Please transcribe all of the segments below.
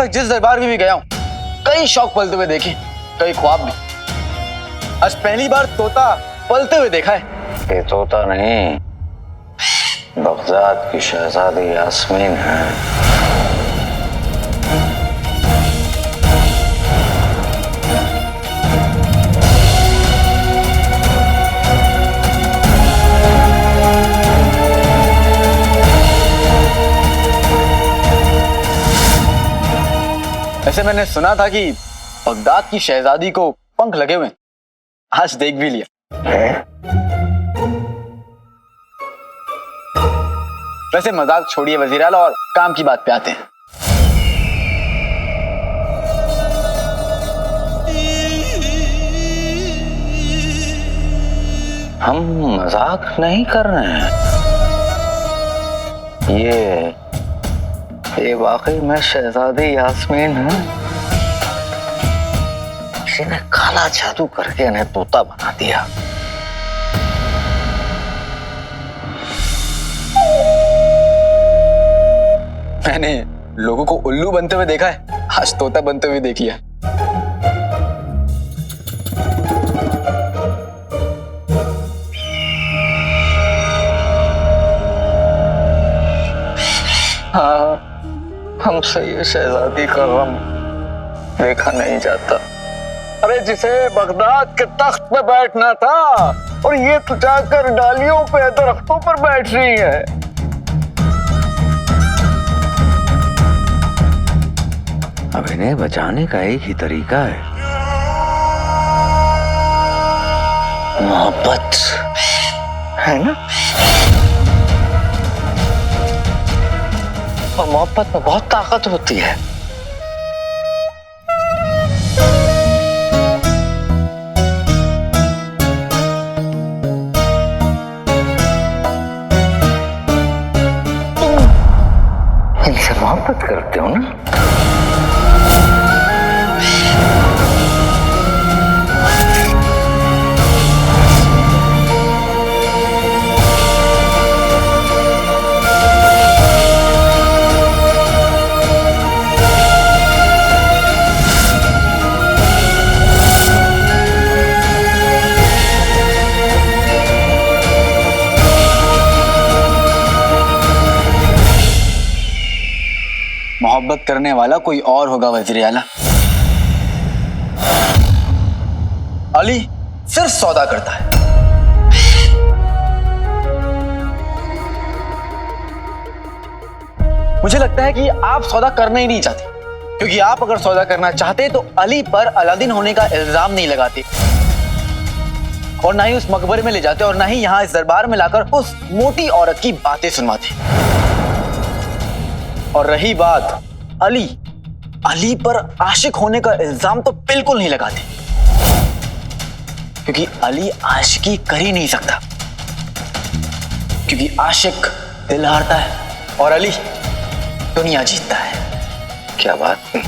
तक जिस दरबार में भी गया हूँ कई शौक पलते हुए देखे, कई ख्वाब भी। आज पहली बार तोता पलते हुए देखा है। ये तोता नहीं, बगदाद की शहजादी यास्मीन है। ऐसे मैंने सुना था कि बगदाद की शहजादी को पंख लगे हुए, आज देख भी लिया। वैसे मजाक छोड़िए वजीर आला और काम की बात पे आते हैं। हम मजाक नहीं कर रहे हैं, ये वाकई में शहजादी यास्मीन है। किसी ने काला जादू करके इन्हें तोता बना दिया। मैंने लोगों को उल्लू बनते हुए देखा है, आज तोता बनते हुए देख लिया। हाँ, हमसे ये शहजादी का गम देखा नहीं जाता। अरे जिसे बगदाद के तख्त पे बैठना था और ये तो जाकर डालियों पे दरख्तों पर बैठ रही है। अब इन्हें बचाने का एक ही तरीका है, मोहब्बत, है ना? और मोहब्बत में बहुत ताकत होती है। तुम इनसे मोहब्बत करते हो ना? मोहब्बत करने वाला कोई और होगा वजीर आला। अली सिर्फ सौदा करता है। मुझे लगता है कि आप सौदा करना ही नहीं चाहते, क्योंकि आप अगर सौदा करना चाहते तो अली पर अलादीन होने का इल्जाम नहीं लगाते और ना ही उस मकबरे में ले जाते और ना ही यहां इस दरबार में लाकर उस मोटी औरत की बातें सुनवाते। और रही बात अली पर आशिक होने का इल्जाम तो बिल्कुल नहीं लगाते, क्योंकि अली आशिकी कर ही नहीं सकता, क्योंकि आशिक दिल हारता है और अली दुनिया जीतता है। क्या बात है?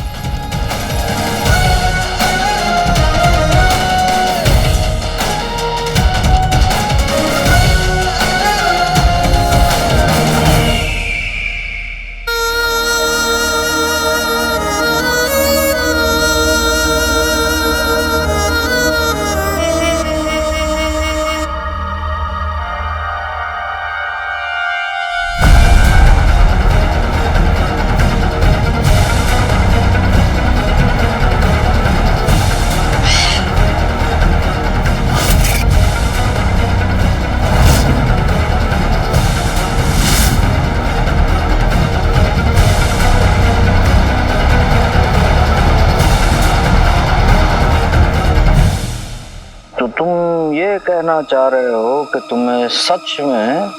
तुम ये कहना चाह रहे हो कि तुम्हें सच में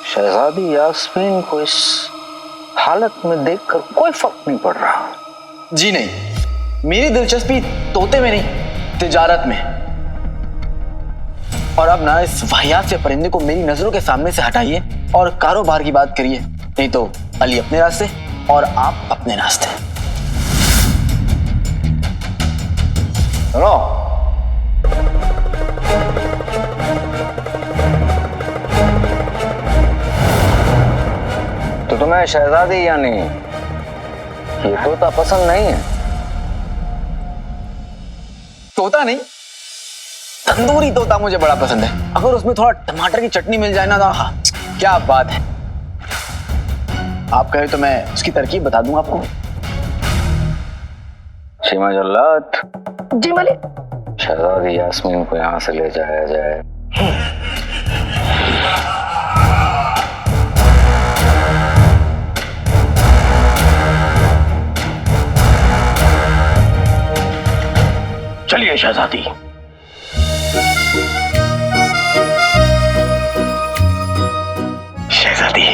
शहजादी यास्मीन को इस हालत में देखकर कोई फर्क नहीं पड़ रहा? जी नहीं, मेरी दिलचस्पी तोते में नहीं, तिजारत में। और अब ना इस वाहियात से परिंदे को मेरी नजरों के सामने से हटाइए और कारोबार की बात करिए, नहीं तो अली अपने रास्ते और आप अपने रास्ते। सुनो, तो तुम्हें शहजादी यानी ये तोता पसंद नहीं है। तोता नहीं, तंदूरी तोता मुझे बड़ा पसंद है। अगर उसमें थोड़ा टमाटर की चटनी मिल जाए ना तो हाँ, क्या बात है। आप कहे तो मैं उसकी तरकीब बता दूं आपको। सीमा जल्लाद, जी मालिक। शहजादी यास्मीन को यहाँ से ले जाया जाए। चलिए शहजादी। शहजादी।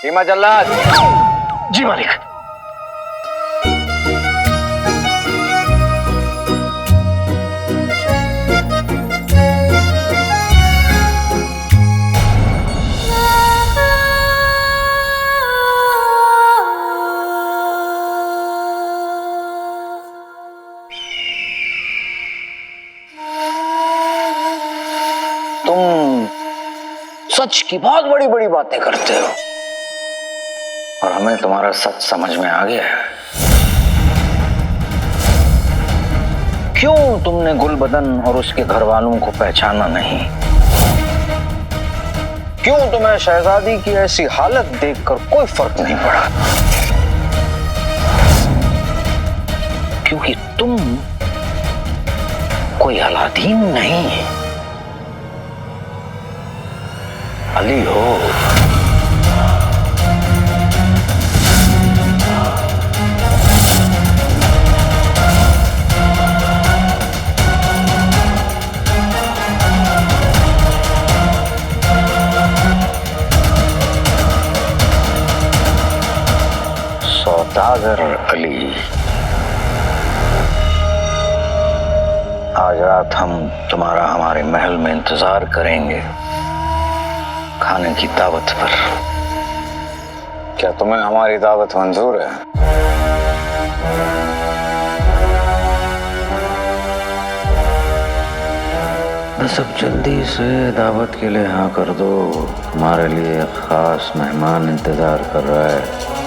सीमा जल्लाद। जी मालिक। तुम सच की बहुत बड़ी बड़ी बातें करते हो और हमें तुम्हारा सच समझ में आ गया है। क्यों तुमने गुलबदन और उसके घर वालों को पहचाना नहीं? क्यों तुम्हें शहजादी की ऐसी हालत देखकर कोई फर्क नहीं पड़ा? क्योंकि तुम कोई अलादीन नहीं, अली हो। सौदागर अली, आज रात हम तुम्हारा हमारे महल में इंतजार करेंगे खाने की दावत पर। क्या तुम्हें हमारी दावत मंजूर है? बस अब जल्दी से दावत के लिए हाँ कर दो। हमारे लिए एक खास मेहमान इंतजार कर रहा है।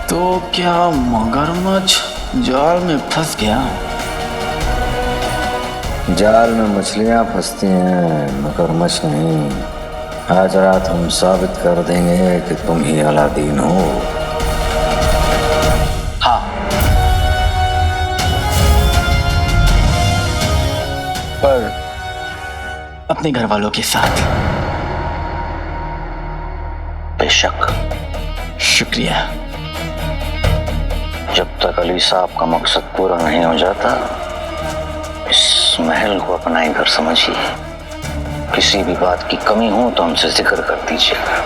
तो क्या मगरमच्छ जाल में फंस गया? जाल में मछलियां फंसती हैं, मगरमच्छ नहीं। आज रात हम साबित कर देंगे कि तुम ही अलादीन हो। हाँ, पर अपने घर वालों के साथ। बेशक। शुक्रिया। जब तक अली साहब का मकसद पूरा नहीं हो जाता, इस महल को अपना ही घर समझिए। किसी भी बात की कमी हो तो हमसे जिक्र कर दीजिएगा।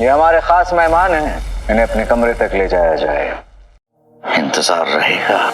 ये हमारे खास मेहमान हैं, इन्हें अपने कमरे तक ले जाया जाए। इंतजार रहेगा।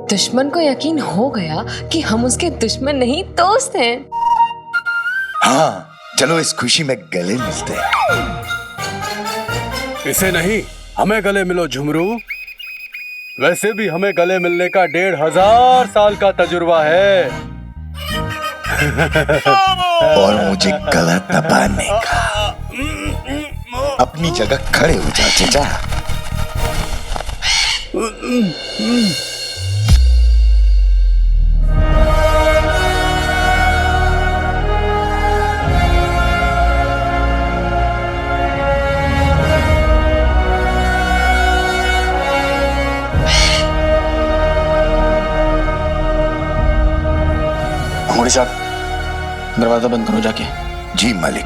दुश्मन को यकीन हो गया कि हम उसके दुश्मन नहीं दोस्त हैं। हाँ, चलो इस खुशी में गले मिलते हैं। इसे नहीं, हमें गले मिलो झुमरू। वैसे भी हमें गले मिलने का 1500 साल का तजुर्बा है। और मुझे गला दबाने का। अपनी जगह खड़े हो जा चचा। अंगूठी साहब, दरवाजा बंद करो जाके। जी मालिक।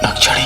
नक्चड़ी,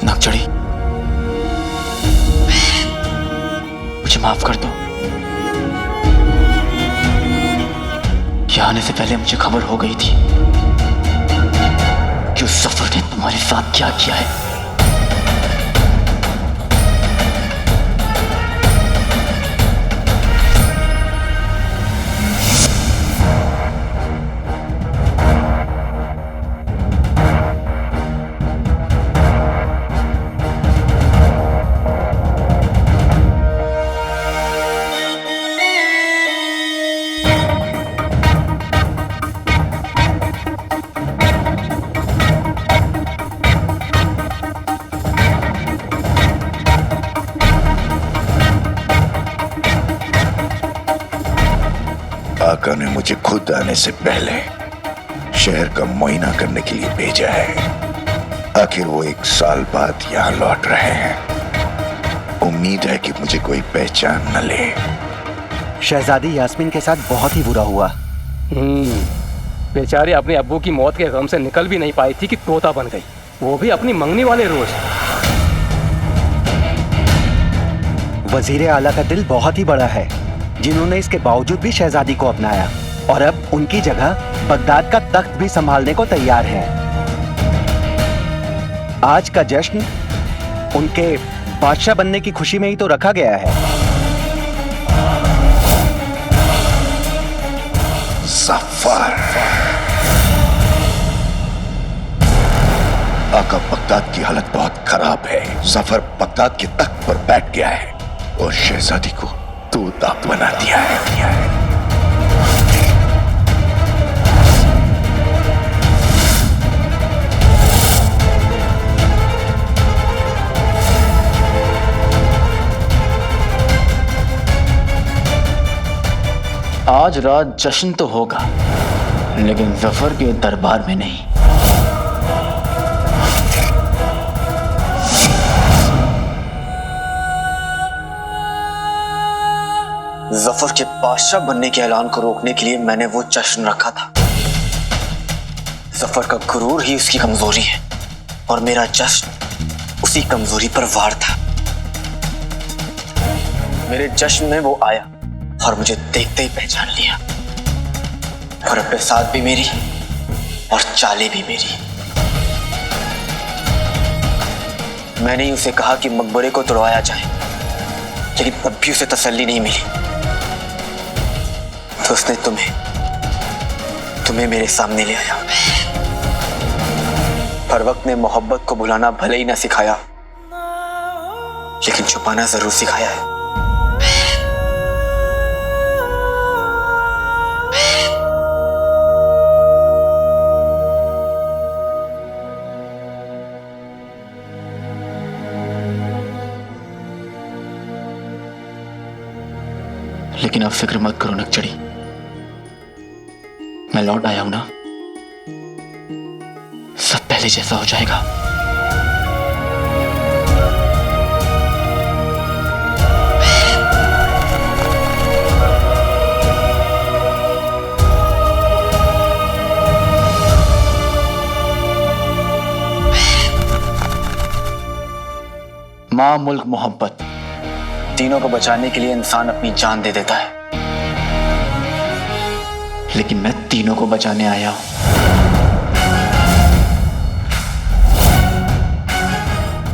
नक्चड़ी, मुझे माफ कर दो। यहाँ आने से पहले मुझे खबर हो गई थी कि उस सफर ने तुम्हारे साथ क्या किया है। आका ने मुझे खुद आने से पहले शहर का मुआयना करने के लिए भेजा है। आखिर वो 1 साल बाद यहाँ लौट रहे हैं। उम्मीद है कि मुझे कोई पहचान न ले। शहजादी यास्मीन के साथ बहुत ही बुरा हुआ। बेचारी अपने अब्बू की मौत के गम से निकल भी नहीं पाई थी कि तोता बन गई, वो भी अपनी मंगनी वाले रोज। वजीर आला का दिल बहुत ही बड़ा है, जिन्होंने इसके बावजूद भी शहजादी को अपनाया और अब उनकी जगह बगदाद का तख्त भी संभालने को तैयार है। आज का जश्न उनके बादशाह बनने की खुशी में ही तो रखा गया है। जफर, आका बगदाद की हालत बहुत खराब है। जफर बगदाद के तख्त पर बैठ गया है और शहजादी को तोता बना दिया है। आज रात जश्न तो होगा, लेकिन जफर के दरबार में नहीं। जफर के बादशाह बनने के ऐलान को रोकने के लिए मैंने वो जश्न रखा था। जफर का गुरूर ही उसकी कमजोरी है और मेरा जश्न उसी कमजोरी पर वार था। मेरे जश्न में वो आया और मुझे देखते ही पहचान लिया, और अब साथ भी मेरी और चालें भी मेरी। मैंने ही उसे कहा कि मकबरे को तोड़वाया जाए, लेकिन तब भी उसे तसल्ली नहीं मिली, तो उसने तुम्हें मेरे सामने ले आया। हर वक्त ने मोहब्बत को भुलाना भले ही ना सिखाया, लेकिन छुपाना जरूर सिखाया है। लेकिन अब फिक्र मत करो नकचड़ी, मैं लौट आया हूं ना, सब पहले जैसा हो जाएगा। मां, मुल्क, मोहब्बत, तीनों को बचाने के लिए इंसान अपनी जान दे देता है, लेकिन मैं तीनों को बचाने आया हूं।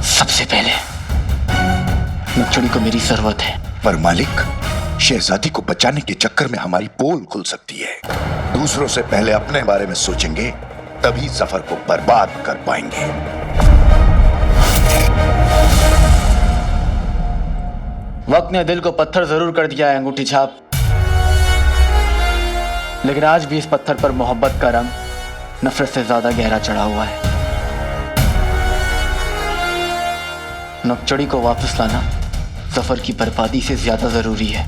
सबसे पहले नकचड़ी को मेरी जरूरत है। पर मालिक, शहजादी को बचाने के चक्कर में हमारी पोल खुल सकती है। दूसरों से पहले अपने बारे में सोचेंगे, तभी सफर को बर्बाद कर पाएंगे। वक्त ने दिल को पत्थर जरूर कर दिया है अंगूठी छाप, लेकिन आज भी इस पत्थर पर मोहब्बत का रंग नफरत से ज्यादा गहरा चढ़ा हुआ है। नकचड़ी को वापस लाना सफर की बर्बादी से ज्यादा जरूरी है।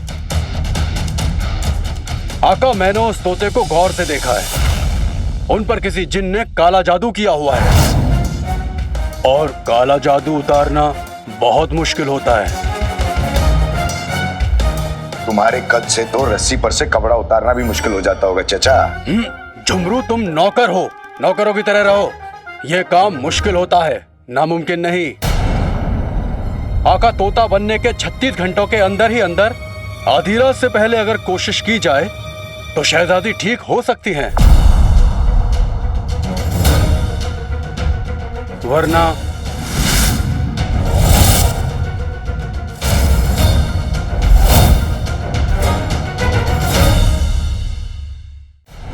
आका, मैंने उस तोते को गौर से देखा है। उन पर किसी जिन ने काला जादू किया हुआ है, और काला जादू उतारना बहुत मुश्किल होता है। तुम्हारे कद से तो रस्सी पर से कपड़ा उतारना भी मुश्किल हो जाता होगा चचा। झुमरू, तुम नौकर हो, नौकरों की तरह रहो। यह काम मुश्किल होता है, नामुमकिन नहीं। आका, तोता बनने के 36 घंटों के अंदर ही अंदर आधी रात से पहले अगर कोशिश की जाए तो शहजादी ठीक हो सकती हैं, वरना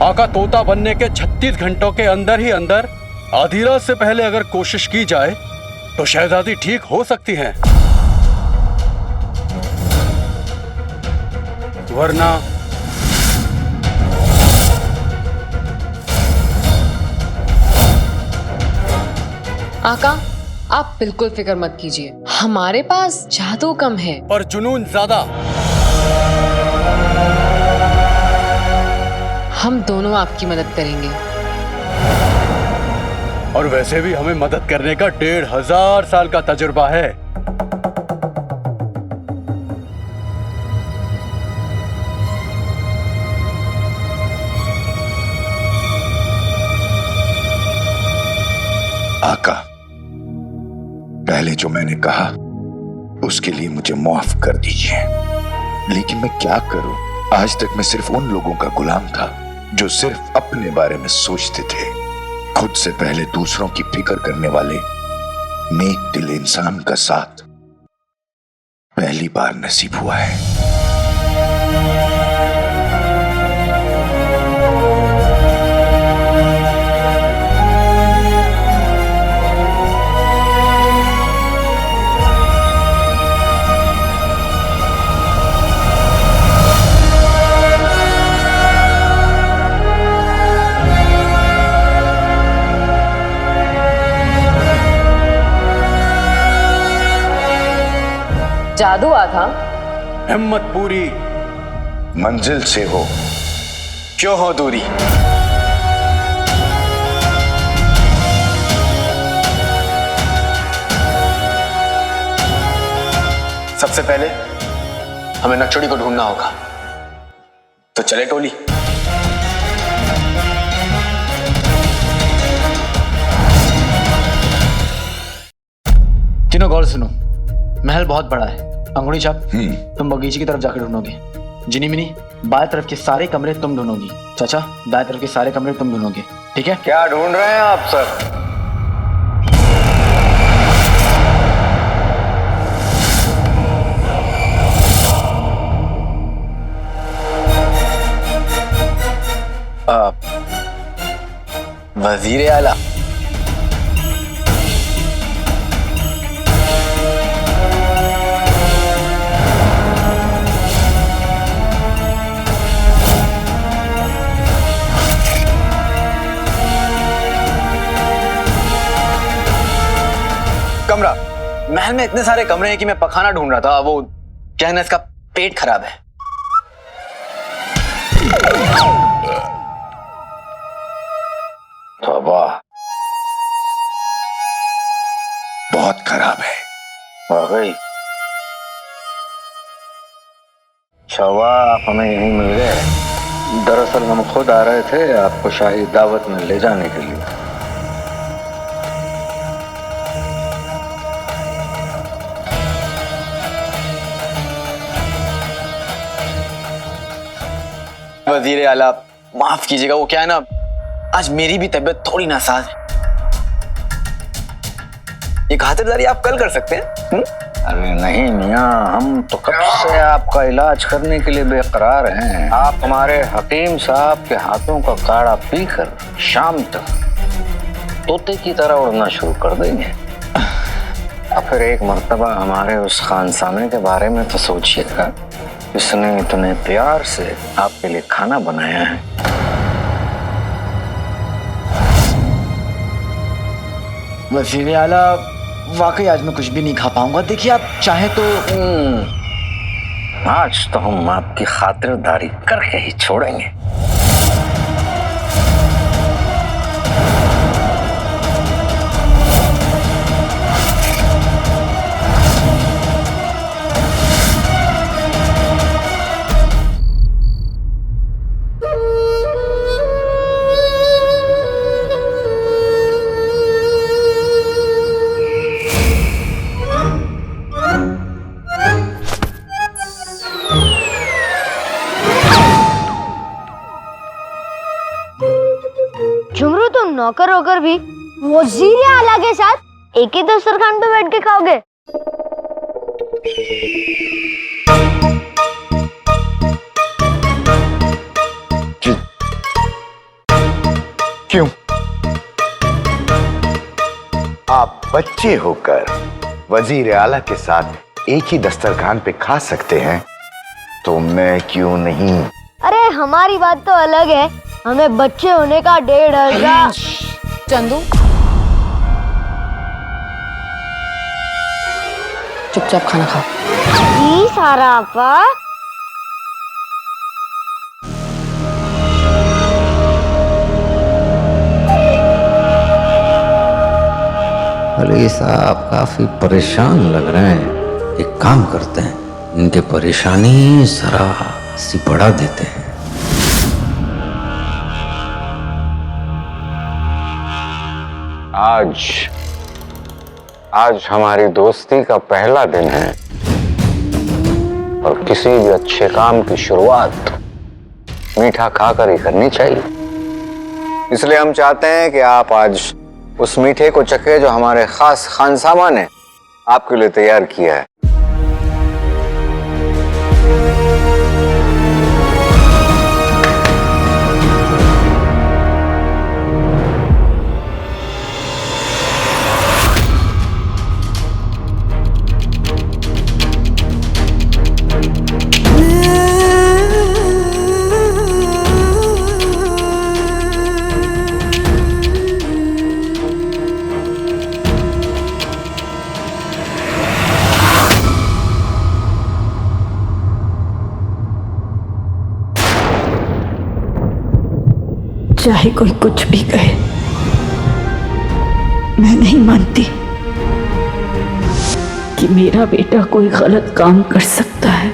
आका, तोता बनने के 36 घंटों के अंदर ही अंदर आधी रात से पहले अगर कोशिश की जाए तो शहजादी ठीक हो सकती हैं, वरना आका, आप बिल्कुल फिक्र मत कीजिए, हमारे पास जादू कम है पर जुनून ज्यादा। हम दोनों आपकी मदद करेंगे। और वैसे भी हमें मदद करने का 1500 साल का तजुर्बा है। आका, पहले जो मैंने कहा उसके लिए मुझे माफ कर दीजिए, लेकिन मैं क्या करूं? आज तक मैं सिर्फ उन लोगों का गुलाम था जो सिर्फ अपने बारे में सोचते थे। खुद से पहले दूसरों की फिक्र करने वाले नेक दिल इंसान का साथ पहली बार नसीब हुआ है। जादू आता, हिम्मत पूरी, मंजिल से हो, क्यों हो दूरी। सबसे पहले हमें नकचड़ी को ढूंढना होगा, तो चले टोली। तीनों गौर सुनो, महल बहुत बड़ा है। अंगूठी छाप, तुम बगीचे की तरफ जाकर ढूंढोगे। जिनी मिनी, बाएं तरफ के सारे कमरे तुम ढूंढोगी। चाचा, दाएं तरफ के सारे कमरे तुम ढूंढोगे, ठीक है? क्या ढूंढ रहे हैं आप सब? वजीर आला। महल में इतने सारे कमरे हैं कि मैं पखाना ढूंढ रहा था। वो क्या है ना, इसका पेट खराब है। तौबा, बहुत खराब है। वाकई शवा, आप हमें यहीं मिल गए। दरअसल हम खुद आ रहे थे आपको शाही दावत में ले जाने के लिए। वजीर आला माफ कीजिएगा, वो क्या है ना, आज मेरी भी तबीयत थोड़ी नासाज है। ये खातिरदारी आप कल कर सकते हैं। अरे नहीं मियाँ, हम तो कब से आपका इलाज करने के लिए बेकरार हैं। आप हमारे हकीम साहब के हाथों का काढ़ा पीकर शाम तक तोते की तरह उड़ना शुरू कर देंगे। अब फिर एक मर्तबा हमारे उस खानसामे के बारे में तो सोचिएगा, इसने इतने प्यार से आपके लिए खाना बनाया है। वजीर आला वाकई आज मैं कुछ भी नहीं खा पाऊंगा। देखिए आप चाहे तो आज तो हम आपकी खातिरदारी करके ही छोड़ेंगे। झुमरू, तुम नौकर होकर भी वजीर आला के साथ एक ही दस्तरखान पे बैठ के खाओगे? क्यों? आप बच्चे होकर वजीर आला के साथ एक ही दस्तरखान पे खा सकते हैं, तो मैं क्यों नहीं? अरे हमारी बात तो अलग है, हमें बच्चे होने का 1,500। चंदू, चुपचाप खाना खाओ। जी सारा आपा। अली साहब काफी परेशान लग रहे हैं। एक काम करते हैं, इनके परेशानी जरा सी बढ़ा देते हैं। आज हमारी दोस्ती का पहला दिन है और किसी भी अच्छे काम की शुरुआत मीठा खाकर ही करनी चाहिए। इसलिए हम चाहते हैं कि आप आज उस मीठे को चखे जो हमारे खास खानसामा ने आपके लिए तैयार किया है। चाहे कोई कुछ भी कहे, मैं नहीं मानती कि मेरा बेटा कोई गलत काम कर सकता है।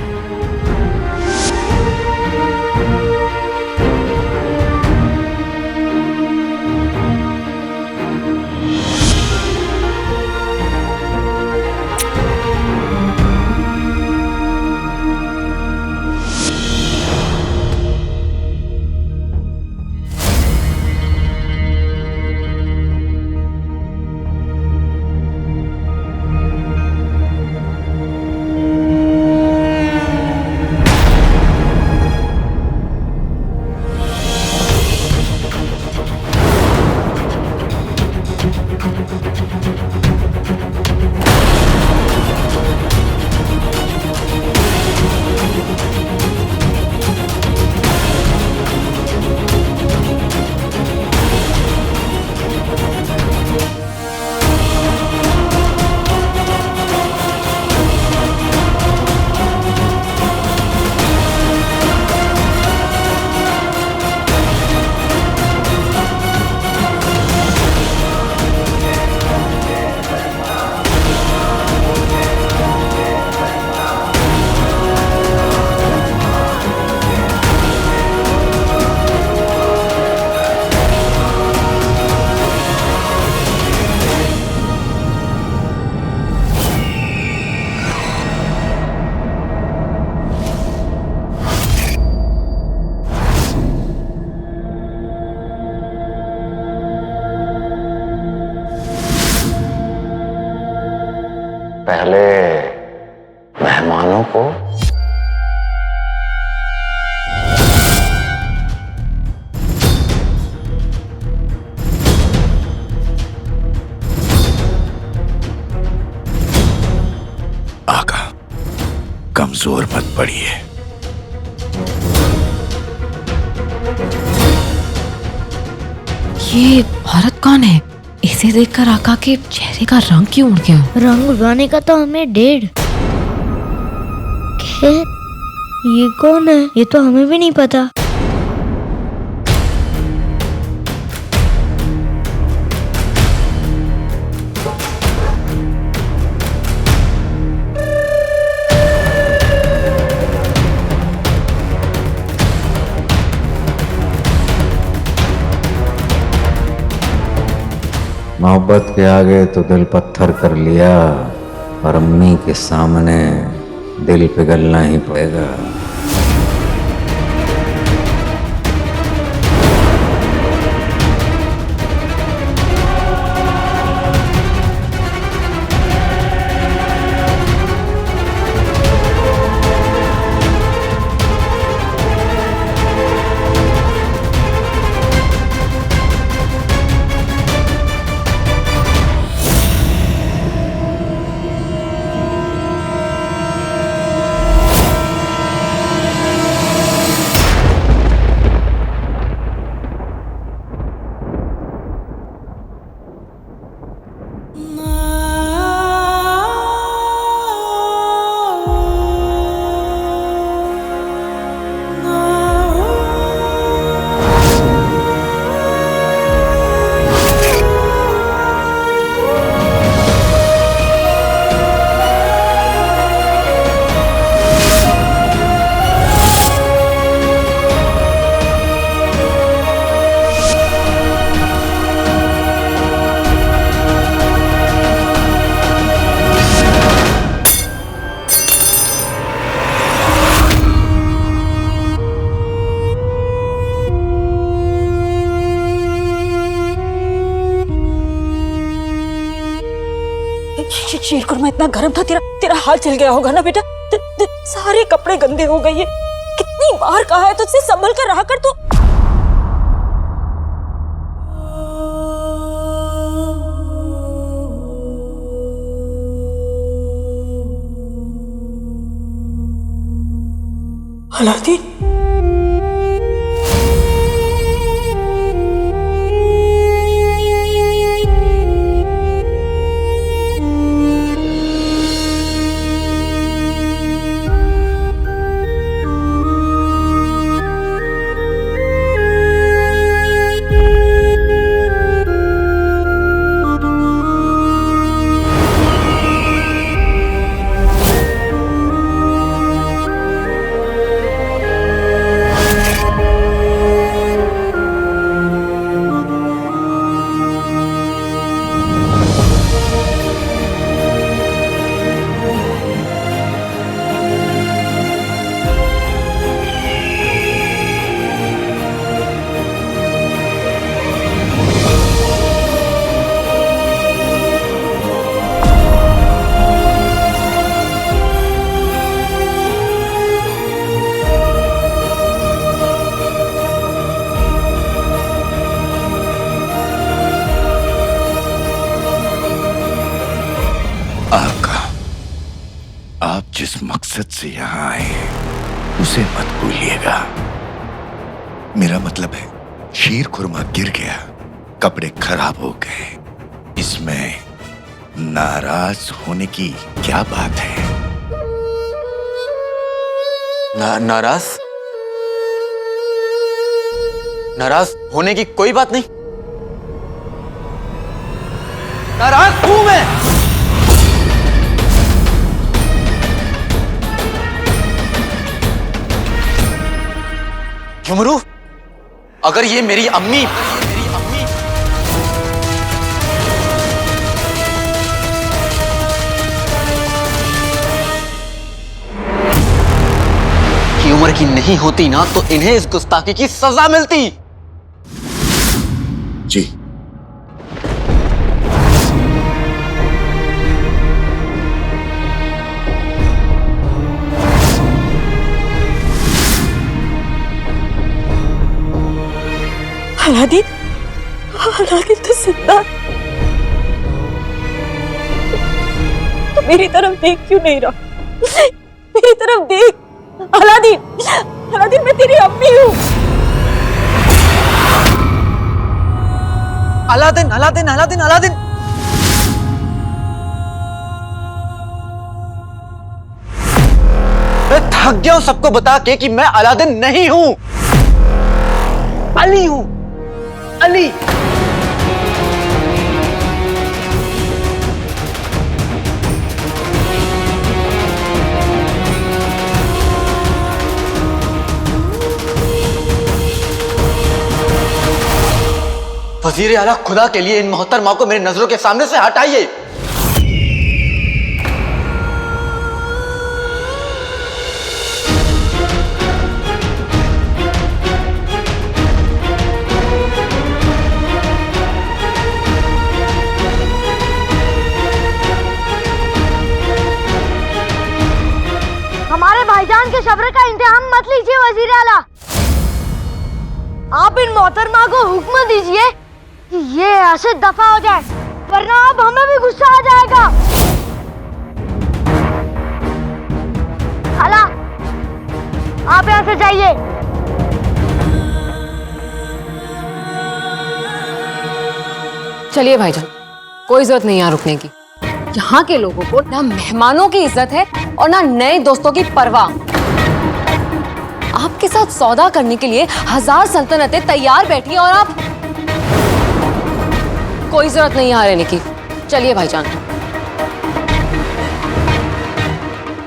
वाले मेहमानों को आका, कमजोर मत पड़िए। ये औरत कौन है? इसे देखकर आका के चेहरे का रंग क्यों उड़ गया? रंग उड़ाने का तो हमें 1.5। ये कौन है? ये तो हमें भी नहीं पता। मोहब्बत के आगे तो दिल पत्थर कर लिया, और अम्मी के सामने दिल पिघलना ही पड़ेगा। शीरकुरमा इतना गर्म था, तेरा हाल चल गया होगा ना बेटा। सारे कपड़े गंदे हो गए। कितनी बार कहा है तुझसे संभल कर रहा कर तू। अलादीन, जिस मकसद से यहाँ आए उसे मत भूलिएगा। मेरा मतलब है, शीर खुरमा गिर गया, कपड़े खराब हो गए, इसमें नाराज होने की क्या बात है? नाराज होने की कोई बात नहीं। नाराज हूं मैं। झुमरू, अगर ये मेरी अम्मी की उम्र की नहीं होती ना, तो इन्हें इस गुस्ताखी की सजा मिलती। जी अलादीन, अलादीन तो जिंदा। तो मेरी तरफ देख क्यों नहीं रहा? मेरी तरफ देख अलादीन, अलादीन मैं तेरी अम्मी हूँ। Aladdin, Aladdin, Aladdin, Aladdin. मैं थक गया हूं सबको बता के कि मैं अलादीन नहीं हूं, अली हूं, अली। वजीर आला, खुदा के लिए इन मोहतरमा को मेरी नजरों के सामने से हटाइए। हमारे भाईजान के सब्र का इम्तिहान मत लीजिए वजीर आला। आप इन मोहतरमा को हुक्म दीजिए कि ये ऐसे दफा हो जाए, वरना अब हमें भी गुस्सा आ जाएगा। खाला, आप यहाँ से जाइए। चलिए भाईजान, कोई जरूरत नहीं यहाँ रुकने की। यहाँ के लोगों को ना मेहमानों की इज्जत है और ना नए दोस्तों की परवाह। आपके साथ सौदा करने के लिए 1000 सल्तनतें तैयार बैठी हैं और आप, कोई जरूरत नहीं यहाँ रहने की। चलिए भाईजान।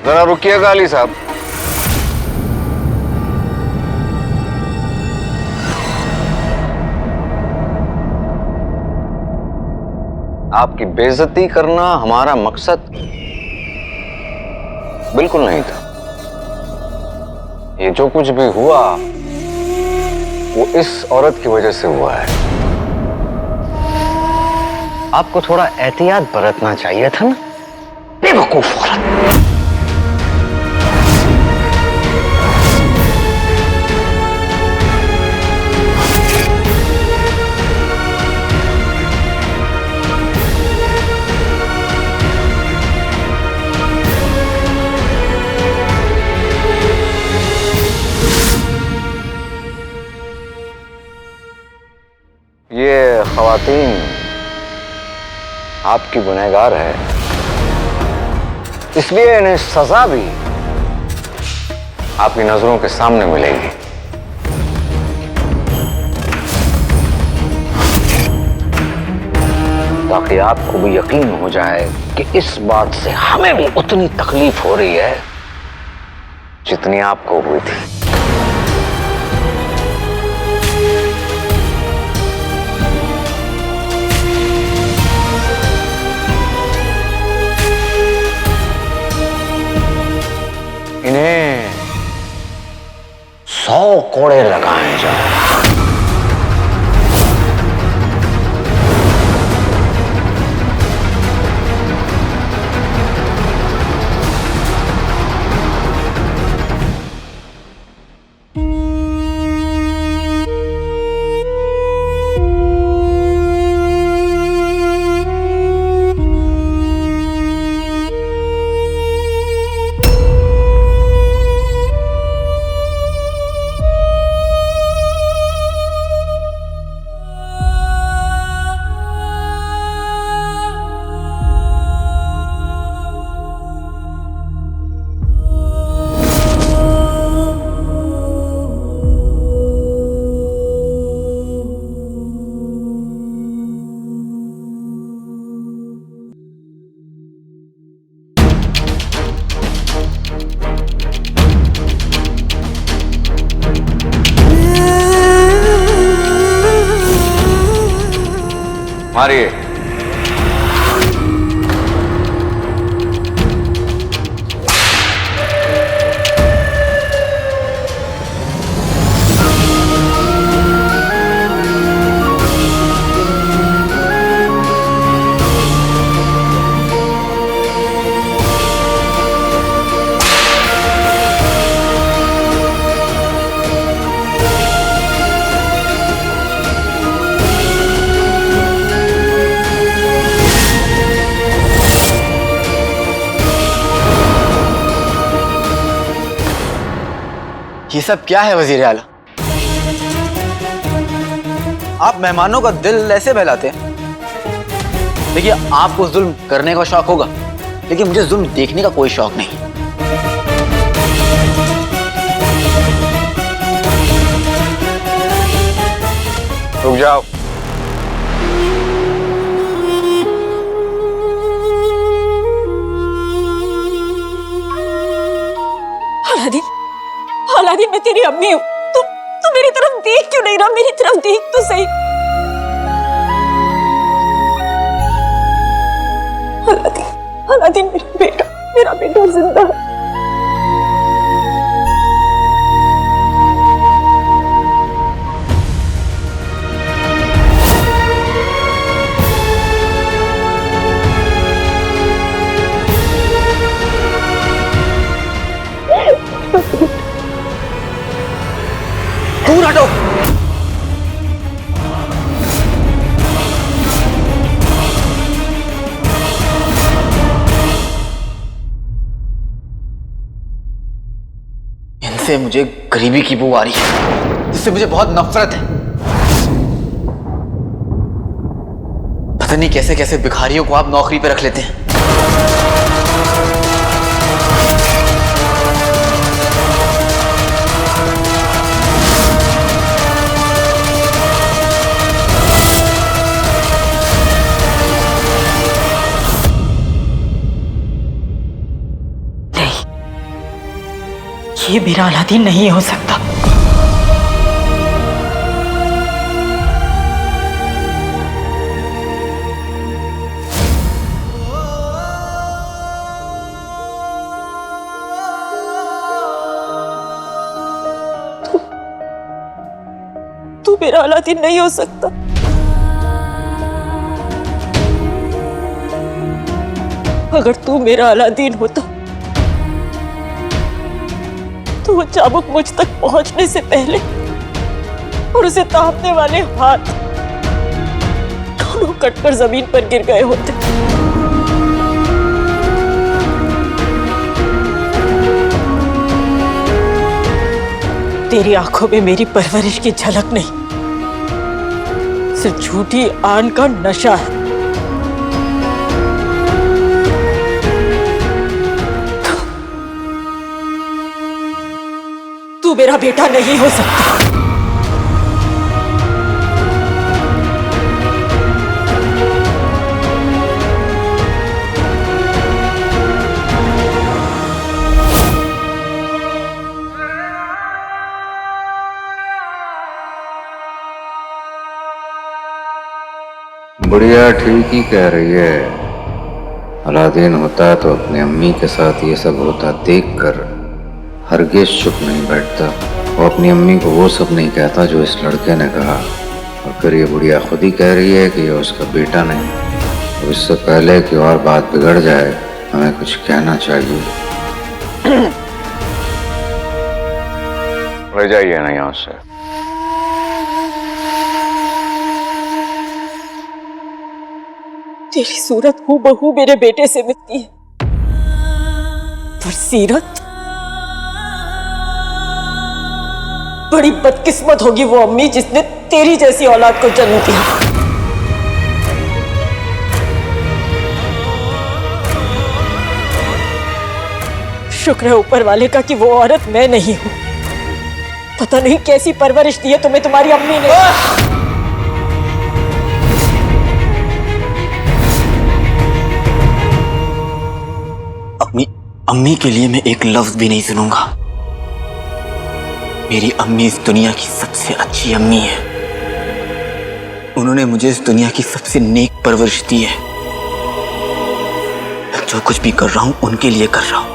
जरा रुकिएगा अली साहब। आपकी बेइज्जती करना हमारा मकसद बिल्कुल नहीं था। ये जो कुछ भी हुआ वो इस औरत की वजह से हुआ है। आपको थोड़ा एहतियात बरतना चाहिए था ना, बेवकूफ औरत। ये ख्वातीन आपकी गुनहगार है, इसलिए इन्हें सजा भी आपकी नजरों के सामने मिलेगी। ताकि आपको भी यकीन हो जाए कि इस बात से हमें भी उतनी तकलीफ हो रही है जितनी आपको हुई थी। इन्हें 100 कोड़े लगाए जाए। मारिए। ये सब क्या है वजीर आला? आप मेहमानों का दिल ऐसे बहलाते हैं? देखिए, आपको जुल्म करने का शौक होगा, लेकिन मुझे जुल्म देखने का कोई शौक नहीं। रुक जाओ। अलादीन, अलादीन, मैं तेरी अम्मी हूँ। तू मेरी तरफ देख क्यों नहीं रहा? मेरी तरफ देख तो सही। अलादीन, अलादीन, मेरा बेटा जिंदा है। दूर हटो। इनसे मुझे गरीबी की बू आ रही है, जिससे मुझे बहुत नफरत है। पता नहीं कैसे कैसे भिखारियों को आप नौकरी पे रख लेते हैं। ये मेरा अलादीन नहीं हो सकता। तू मेरा अलादीन नहीं हो सकता। अगर तू मेरा अलादीन होता तो वो चाबुक मुझ तक पहुंचने से पहले और उसे तापने वाले हाथ दोनों कटकर जमीन पर गिर गए होते। तेरी आंखों में मेरी परवरिश की झलक नहीं, सिर्फ झूठी आन का नशा है। तू मेरा बेटा नहीं हो सकता। बुढ़िया ठीक ही कह रही है। अलादीन होता तो अपनी अम्मी के साथ ये सब होता देखकर हरगिज चुप नहीं बैठता। वो अपनी अम्मी को वो सब नहीं कहता जो इस लड़के ने कहा। और फिर ये बुढ़िया खुद ही कह रही है कि ये उसका बेटा नहीं। तो इससे पहले कि और बात बिगड़ जाए, हमें कुछ कहना चाहिए। ले जाइए ना यहाँ से। तेरी सूरत हूबहू मेरे बेटे से मिलती है, पर सीरत बड़ी बदकिस्मत होगी वो अम्मी जिसने तेरी जैसी औलाद को जन्म दिया। शुक्र है ऊपर वाले का कि वो औरत मैं नहीं हूं। पता नहीं कैसी परवरिश दी है तुम्हें तुम्हारी अम्मी ने। अम्मी के लिए मैं एक लफ्ज भी नहीं सुनूंगा। मेरी अम्मी इस दुनिया की सबसे अच्छी अम्मी है। उन्होंने मुझे इस दुनिया की सबसे नेक परवरिश दी है। मैं जो कुछ भी कर रहा हूं उनके लिए कर रहा हूं।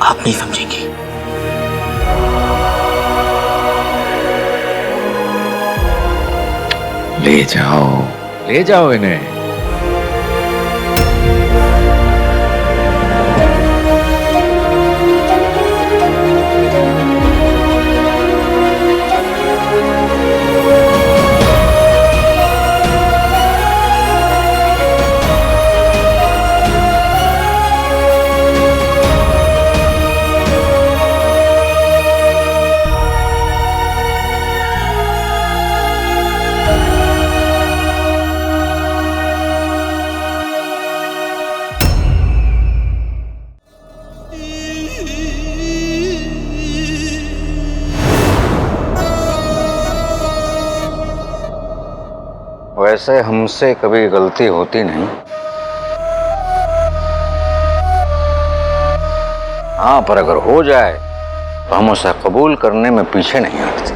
आप नहीं समझेंगे। ले जाओ इन्हें। वैसे हमसे कभी गलती होती नहीं। हाँ, पर अगर हो जाए तो हम उसे कबूल करने में पीछे नहीं हटते।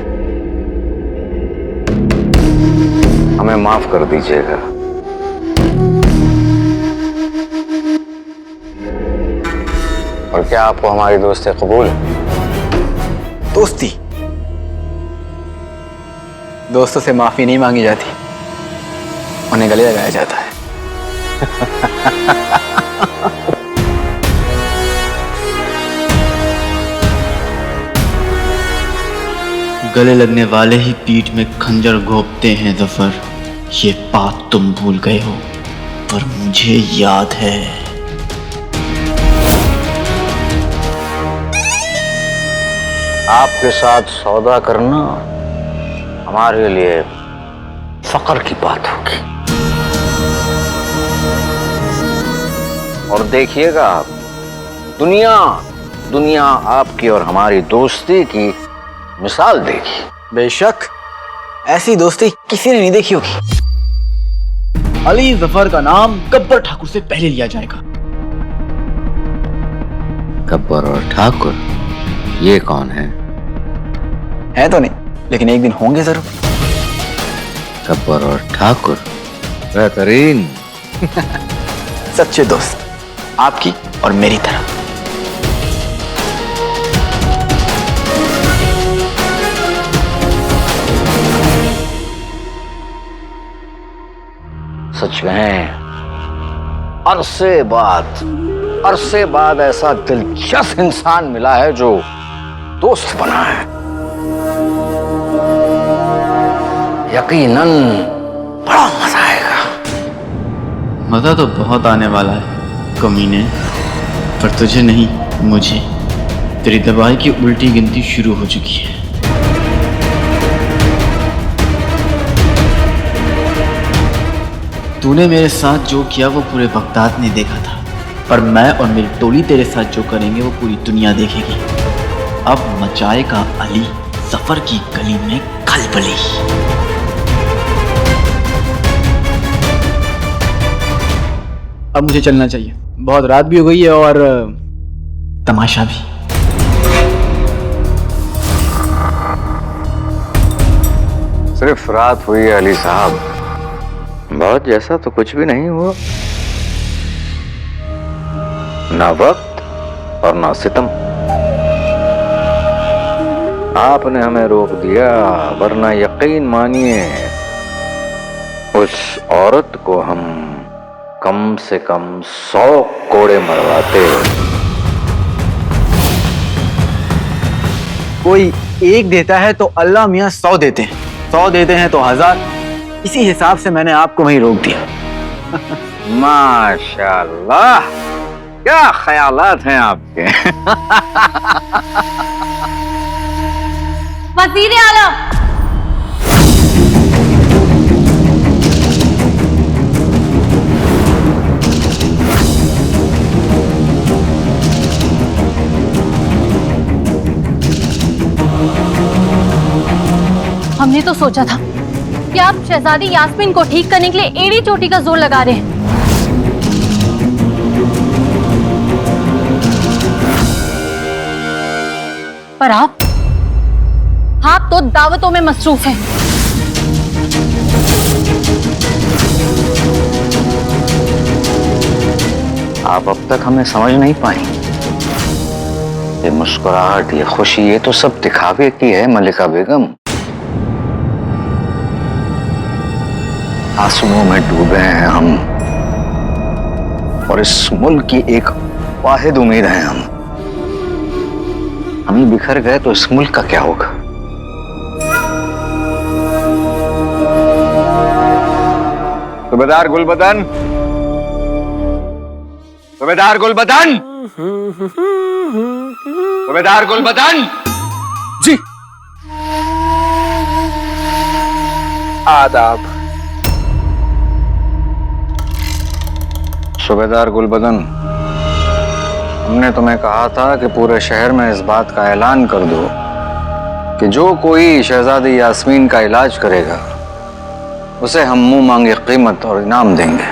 हमें माफ कर दीजिएगा। और क्या आपको हमारी दोस्ती कबूल है? दोस्ती? दोस्तों से माफी नहीं मांगी जाती, उन्हें गले लगाया जाता है। गले लगने वाले ही पीठ में खंजर घोंपते हैं जफर। ये बात तुम भूल गए हो, पर मुझे याद है। आपके साथ सौदा करना हमारे लिए फक्र की बात होगी। और देखिएगा आप, दुनिया आपकी और हमारी दोस्ती की मिसाल देगी। बेशक ऐसी दोस्ती किसी ने नहीं देखी होगी। अली जफर का नाम गब्बर ठाकुर से पहले लिया जाएगा। गब्बर और ठाकुर, ये कौन है? है तो नहीं, लेकिन एक दिन होंगे जरूर। गब्बर और ठाकुर बेहतरीन सच्चे दोस्त, आपकी और मेरी तरह। सच कहें, अरसे बाद ऐसा दिलचस्प इंसान मिला है जो दोस्त बना है। यकीनन बड़ा मजा आएगा। मजा तो बहुत आने वाला है कमीने, पर तुझे नहीं, मुझे। तेरी दवाई की उल्टी गिनती शुरू हो चुकी है। तूने मेरे साथ जो किया वो पूरे बगदाद ने देखा था, पर मैं और मेरी टोली तेरे साथ जो करेंगे वो पूरी दुनिया देखेगी। अब मचाएगा अली जफर की गली में खलबली। अब मुझे चलना चाहिए, बहुत रात भी हो गई है और तमाशा भी। सिर्फ रात हुई है अली साहब, बहुत जैसा तो कुछ भी नहीं हुआ। ना वक्त और ना सितम। आपने हमें रोक दिया, वरना यकीन मानिए उस औरत को हम कम से कम 100 कोड़े मरवाते। कोई एक देता है तो अल्लाह मियां 100 देते हैं, 100 देते हैं तो 1000। इसी हिसाब से मैंने आपको वहीं रोक दिया। माशाल्लाह, क्या ख्यालात हैं आपके। वजीर आलम, हमने तो सोचा था कि आप शहजादी यास्मीन को ठीक करने के लिए एड़ी चोटी का जोर लगा रहे हैं, पर आप तो दावतों में मसरूफ हैं। आप अब तक हमें समझ नहीं पाई। ये मुस्कुराहट, ये खुशी, ये तो सब दिखावे की है मलिका बेगम। आंसुओं में डूबे हैं हम, और इस मुल्क की एक वाहिद उम्मीद है हम ही बिखर गए तो इस मुल्क का क्या होगा। सूबेदार गुलबदन, सूबेदार गुलबदन, सूबेदार गुलबदन जी। आदाब। सूबेदार गुलबदन, हमने तुम्हें कहा था कि पूरे शहर में इस बात का ऐलान कर दो कि जो कोई शहजादी यास्मीन का इलाज करेगा उसे हम मुंह मांगे कीमत और इनाम देंगे।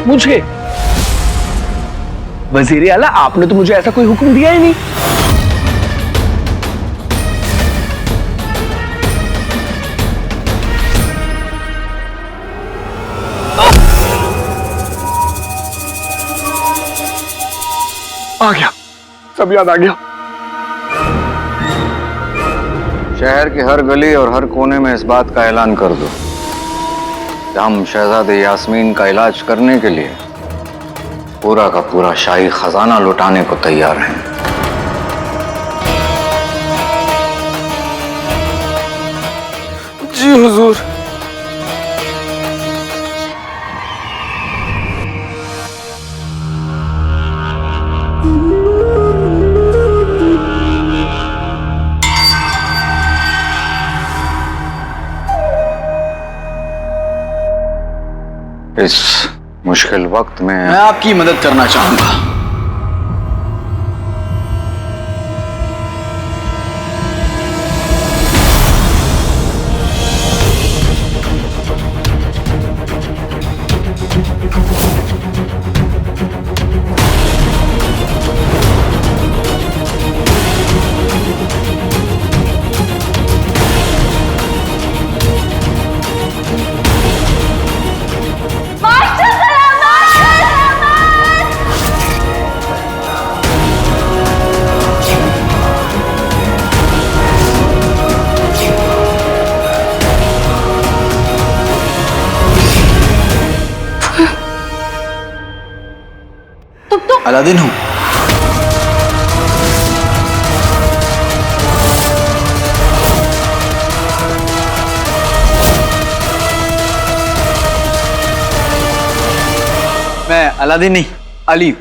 मुझे? वजीर आला, आपने तो मुझे ऐसा कोई हुक्म दिया ही नहीं। आ गया, सब याद आ गया। शहर की हर गली और हर कोने में इस बात का ऐलान कर दो कि हम शहजादे यास्मीन का इलाज करने के लिए पूरा का पूरा शाही खजाना लुटाने को तैयार हैं। जी हुजूर। इस मुश्किल वक्त में मैं आपकी मदद करना चाहूंगा। अलादीन हूं। मैं अलादीन नहीं, अली।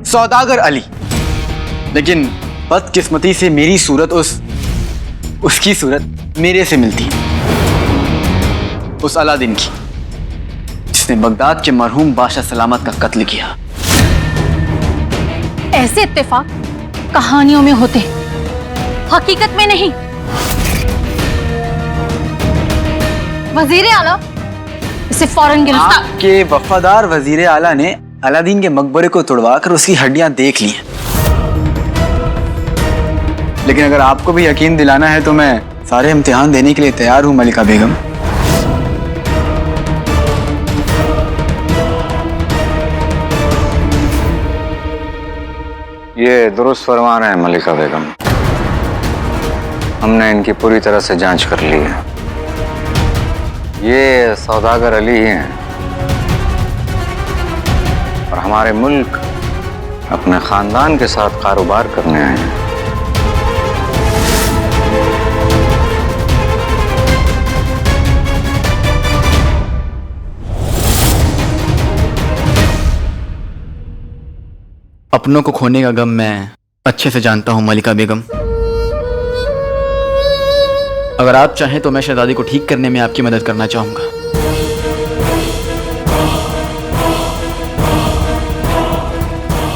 सौदागर अली। लेकिन बदकिस्मती से मेरी सूरत उसकी सूरत मेरे से मिलती है, उस अलादीन की जिसने बगदाद के मरहूम बादशाह सलामत का कत्ल किया। ऐसे इत्तेफाक कहानियों में होते, हकीकत में नहीं। वजीर आला, इसे फौरन गिरफ्तार। आपके वफादार वजीर आला ने अलादीन के मकबरे को तोड़वाकर उसकी हड्डियां देख ली हैं। लेकिन अगर आपको भी यकीन दिलाना है तो मैं सारे इम्तिहान देने के लिए तैयार हूं मलिका बेगम। ये दुरुस्त फरमा रहे हैं मलिका बेगम। हमने इनकी पूरी तरह से जांच कर ली है। ये सौदागर अली ही हैं और हमारे मुल्क अपने खानदान के साथ कारोबार करने आए हैं। अपनों को खोने का गम मैं अच्छे से जानता हूं मलिका बेगम। अगर आप चाहें तो मैं शहजादी को ठीक करने में आपकी मदद करना चाहूंगा।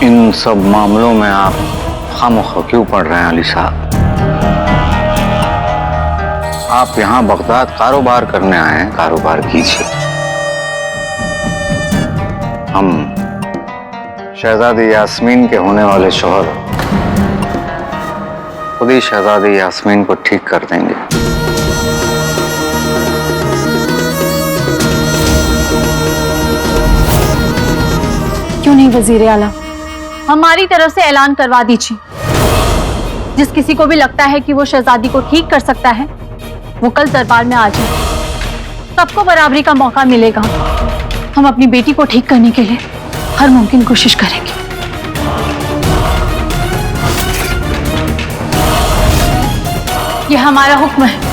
इन सब मामलों में आप खामोखा क्यों पड़ रहे हैं अली साहब? आप यहां बगदाद कारोबार करने आए हैं, कारोबार कीजिए। हम शहजादी यास्मीन के होने वाले शौहर खुद ही शहजादी यास्मीन को ठीक कर देंगे। क्यों नहीं वजीर आला, हमारी तरफ से ऐलान करवा दीजिए। जिस किसी को भी लगता है कि वो शहजादी को ठीक कर सकता है, वो कल दरबार में आ जाए। सबको बराबरी का मौका मिलेगा। हम अपनी बेटी को ठीक करने के लिए हर मुमकिन कोशिश करेंगे। ये हमारा हुक्म है।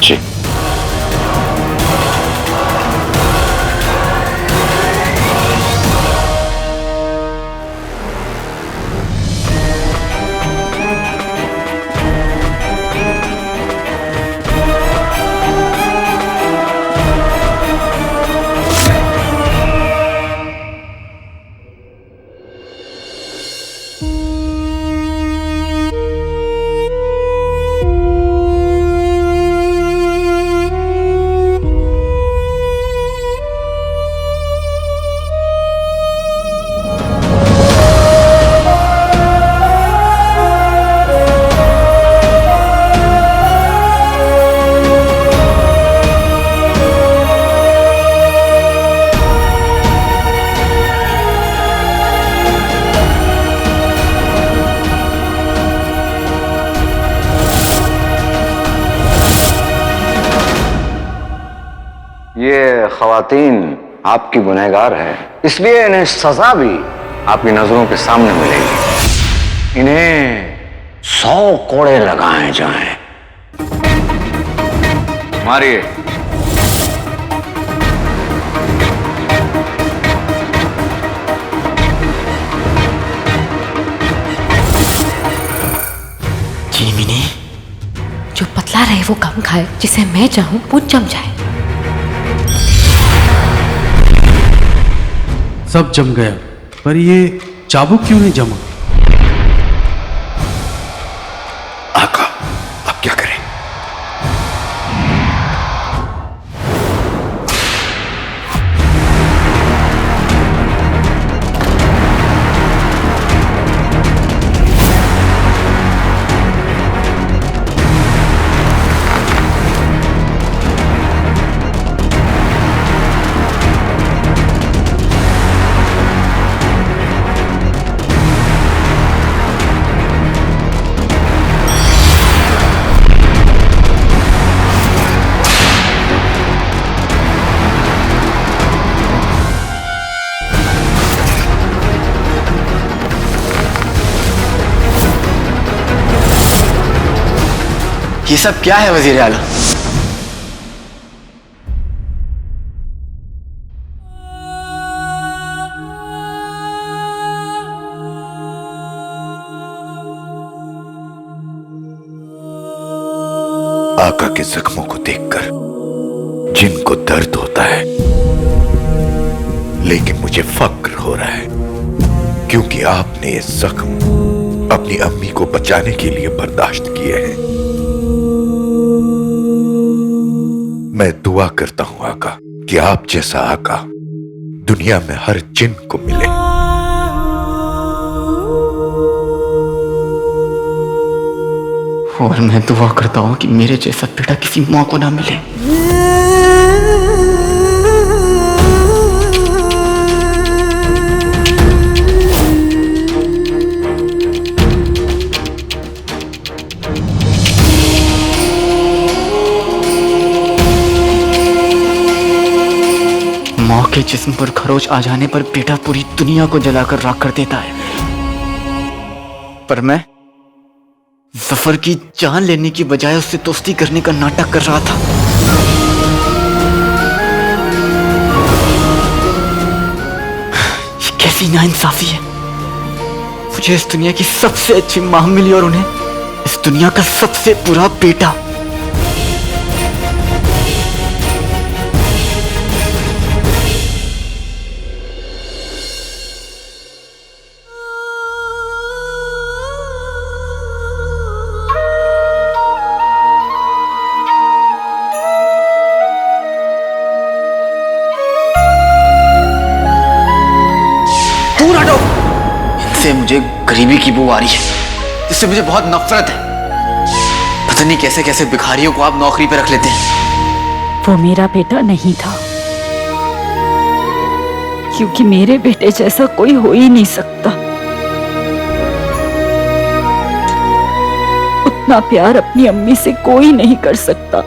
जी। ये खवातीन आपकी गुनहगार है, इसलिए इन्हें सजा भी आपकी नजरों के सामने मिलेगी। इन्हें 100 कोड़े लगाए जाएं। मारिए। जीमिनी, जो पतला रहे वो कम खाए, जिसे मैं चाहूं वो जम जाए। सब जम गया, पर ये चाबुक क्यों नहीं जमा? आका, अब क्या करें? ये सब क्या है वजीर आला? आका के जख्मों को देखकर जिनको दर्द होता है, लेकिन मुझे फक्र हो रहा है क्योंकि आपने ये जख्म अपनी अम्मी को बचाने के लिए बर्दाश्त किए हैं। मैं दुआ करता हूं आका कि आप जैसा आका दुनिया में हर जिन को मिले। और मैं दुआ करता हूं कि मेरे जैसा बेटा किसी मां को ना मिले। मां के जिस्म पर खरोच आ जाने पर बेटा पूरी दुनिया को जलाकर राख कर देता है, पर मैं जफर की जान लेने की बजाय उससे दोस्ती करने का नाटक कर रहा था। ये कैसी नाइंसाफी है। मुझे इस दुनिया की सबसे अच्छी मां मिली और उन्हें इस दुनिया का सबसे बुरा बेटा। इनसे मुझे गरीबी की बू आ रही है, इससे मुझे बहुत नफरत है। पता नहीं कैसे कैसे भिखारियों को आप नौकरी पे रख लेते हैं। वो मेरा बेटा नहीं था, क्योंकि मेरे बेटे जैसा कोई हो ही नहीं सकता। उतना प्यार अपनी अम्मी से कोई नहीं कर सकता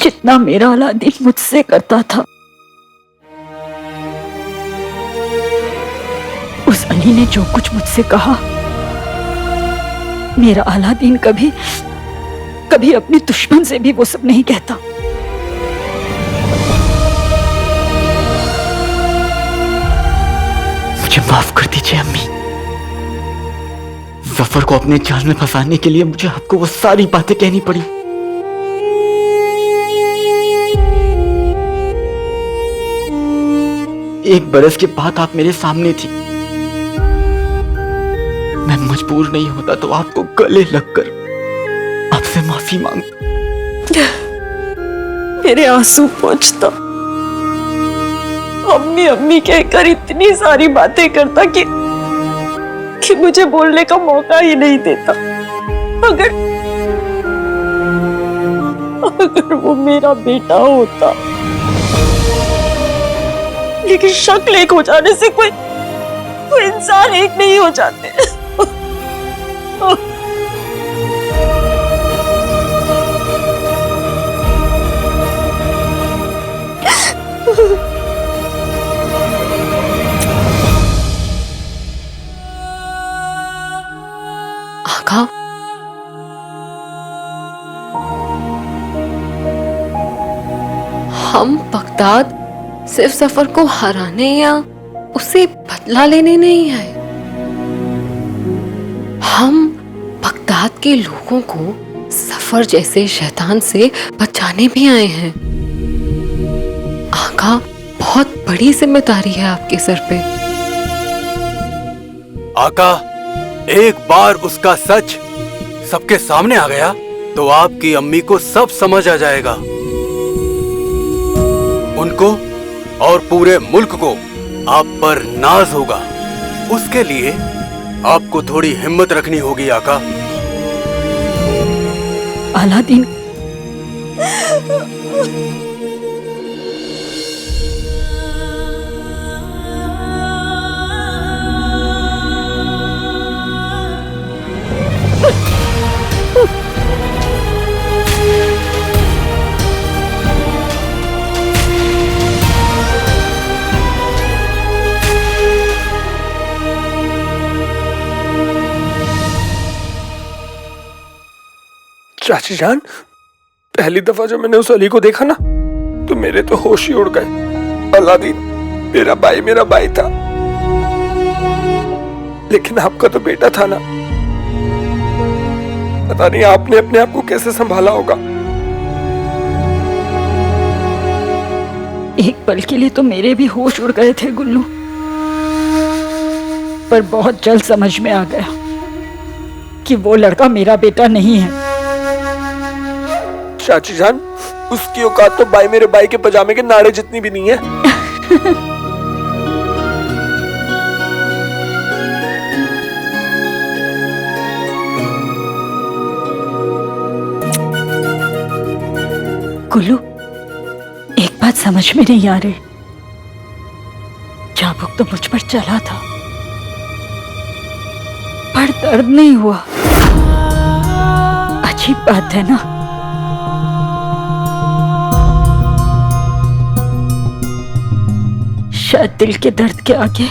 जितना मेरा अलादीन मुझसे करता था। उस अली ने जो कुछ मुझसे कहा, मेरा अलादीन कभी कभी अपने दुश्मन से भी वो सब नहीं कहता। मुझे माफ कर दीजिए अम्मी। जफर को अपने जाल में फंसाने के लिए मुझे आपको वो सारी बातें कहनी पड़ी। एक बरस के बाद आप मेरे सामने थी। मैं मजबूर नहीं होता तो आपको गले लगकर आपसे माफी मांगता। मेरे आंसू पहुंचता। अम्मी अम्मी कहकर इतनी सारी बातें करता कि मुझे बोलने का मौका ही नहीं देता। अगर वो मेरा बेटा होता। लेकिन शक्ल एक हो जाने से कोई इंसान एक नहीं हो जाते। हम बगदाद सिर्फ सफर को हराने या उसे बदला लेने नहीं आए, हम बगदाद के लोगों को सफर जैसे शैतान से बचाने भी आए हैं। आका, बहुत बड़ी जिम्मेदारी है आपके सर पे। आका, एक बार उसका सच सबके सामने आ गया तो आपकी अम्मी को सब समझ आ जाएगा। उनको और पूरे मुल्क को आप पर नाज होगा। उसके लिए आपको थोड़ी हिम्मत रखनी होगी आका। अलादीन, चाची जान, पहली दफा जब मैंने उस अली को देखा ना तो मेरे तो होश ही उड़ गए। अलादीन मेरा भाई था, लेकिन आपका तो बेटा था ना। पता नहीं आपने अपने आप को कैसे संभाला होगा। एक पल के लिए तो मेरे भी होश उड़ गए थे गुल्लू, पर बहुत जल्द समझ में आ गया कि वो लड़का मेरा बेटा नहीं है। चाची जान, उसकी औकात तो मेरे भाई के पजामे के नाड़े जितनी भी नहीं है। गुल्लू, एक बात समझ में नहीं आ रही। चाबुक तो मुझ पर चला था, पर दर्द नहीं हुआ। अजीब बात है ना। शायद दिल के दर्द के आगे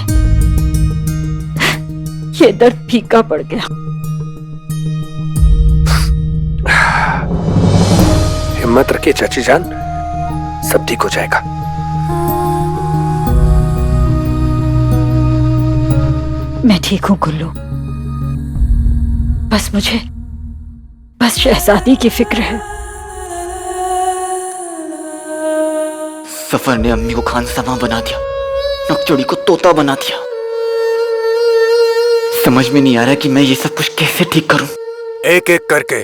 ये दर्द फीका पड़ गया। हिम्मत रखिए चाची जान, सब ठीक हो जाएगा। मैं ठीक हूं गुल्लू, बस शहजादी की फिक्र है। सफर ने अम्मी को खानसमा बना दिया, नकचोड़ी को तोता बना दिया। समझ में नहीं आ रहा कि मैं ये सब कुछ कैसे ठीक करूं। एक एक करके।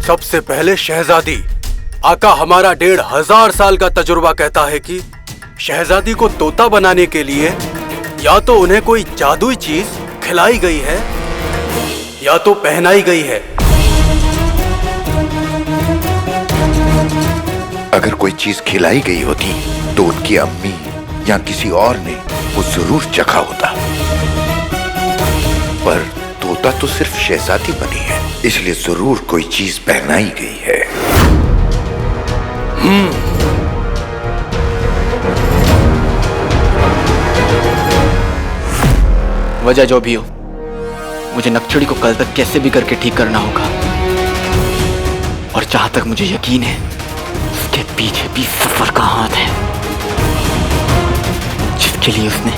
सबसे पहले शहजादी। आका, हमारा 1500 साल का तजुर्बा कहता है कि शहजादी को तोता बनाने के लिए या तो उन्हें कोई जादुई चीज खिलाई गई है या तो पहनाई गई है। अगर कोई चीज खिलाई गई होती तो उनकी अम्मी या किसी और ने वो जरूर चखा होता, पर तोता तो सिर्फ शहजादी बनी है, इसलिए जरूर कोई चीज पहनाई गई है। वजह जो भी हो, मुझे नकचड़ी को कल तक कैसे भी करके ठीक करना होगा। और जहां तक मुझे यकीन है, उसके पीछे भी सफर का हाथ है, जिसके लिए उसने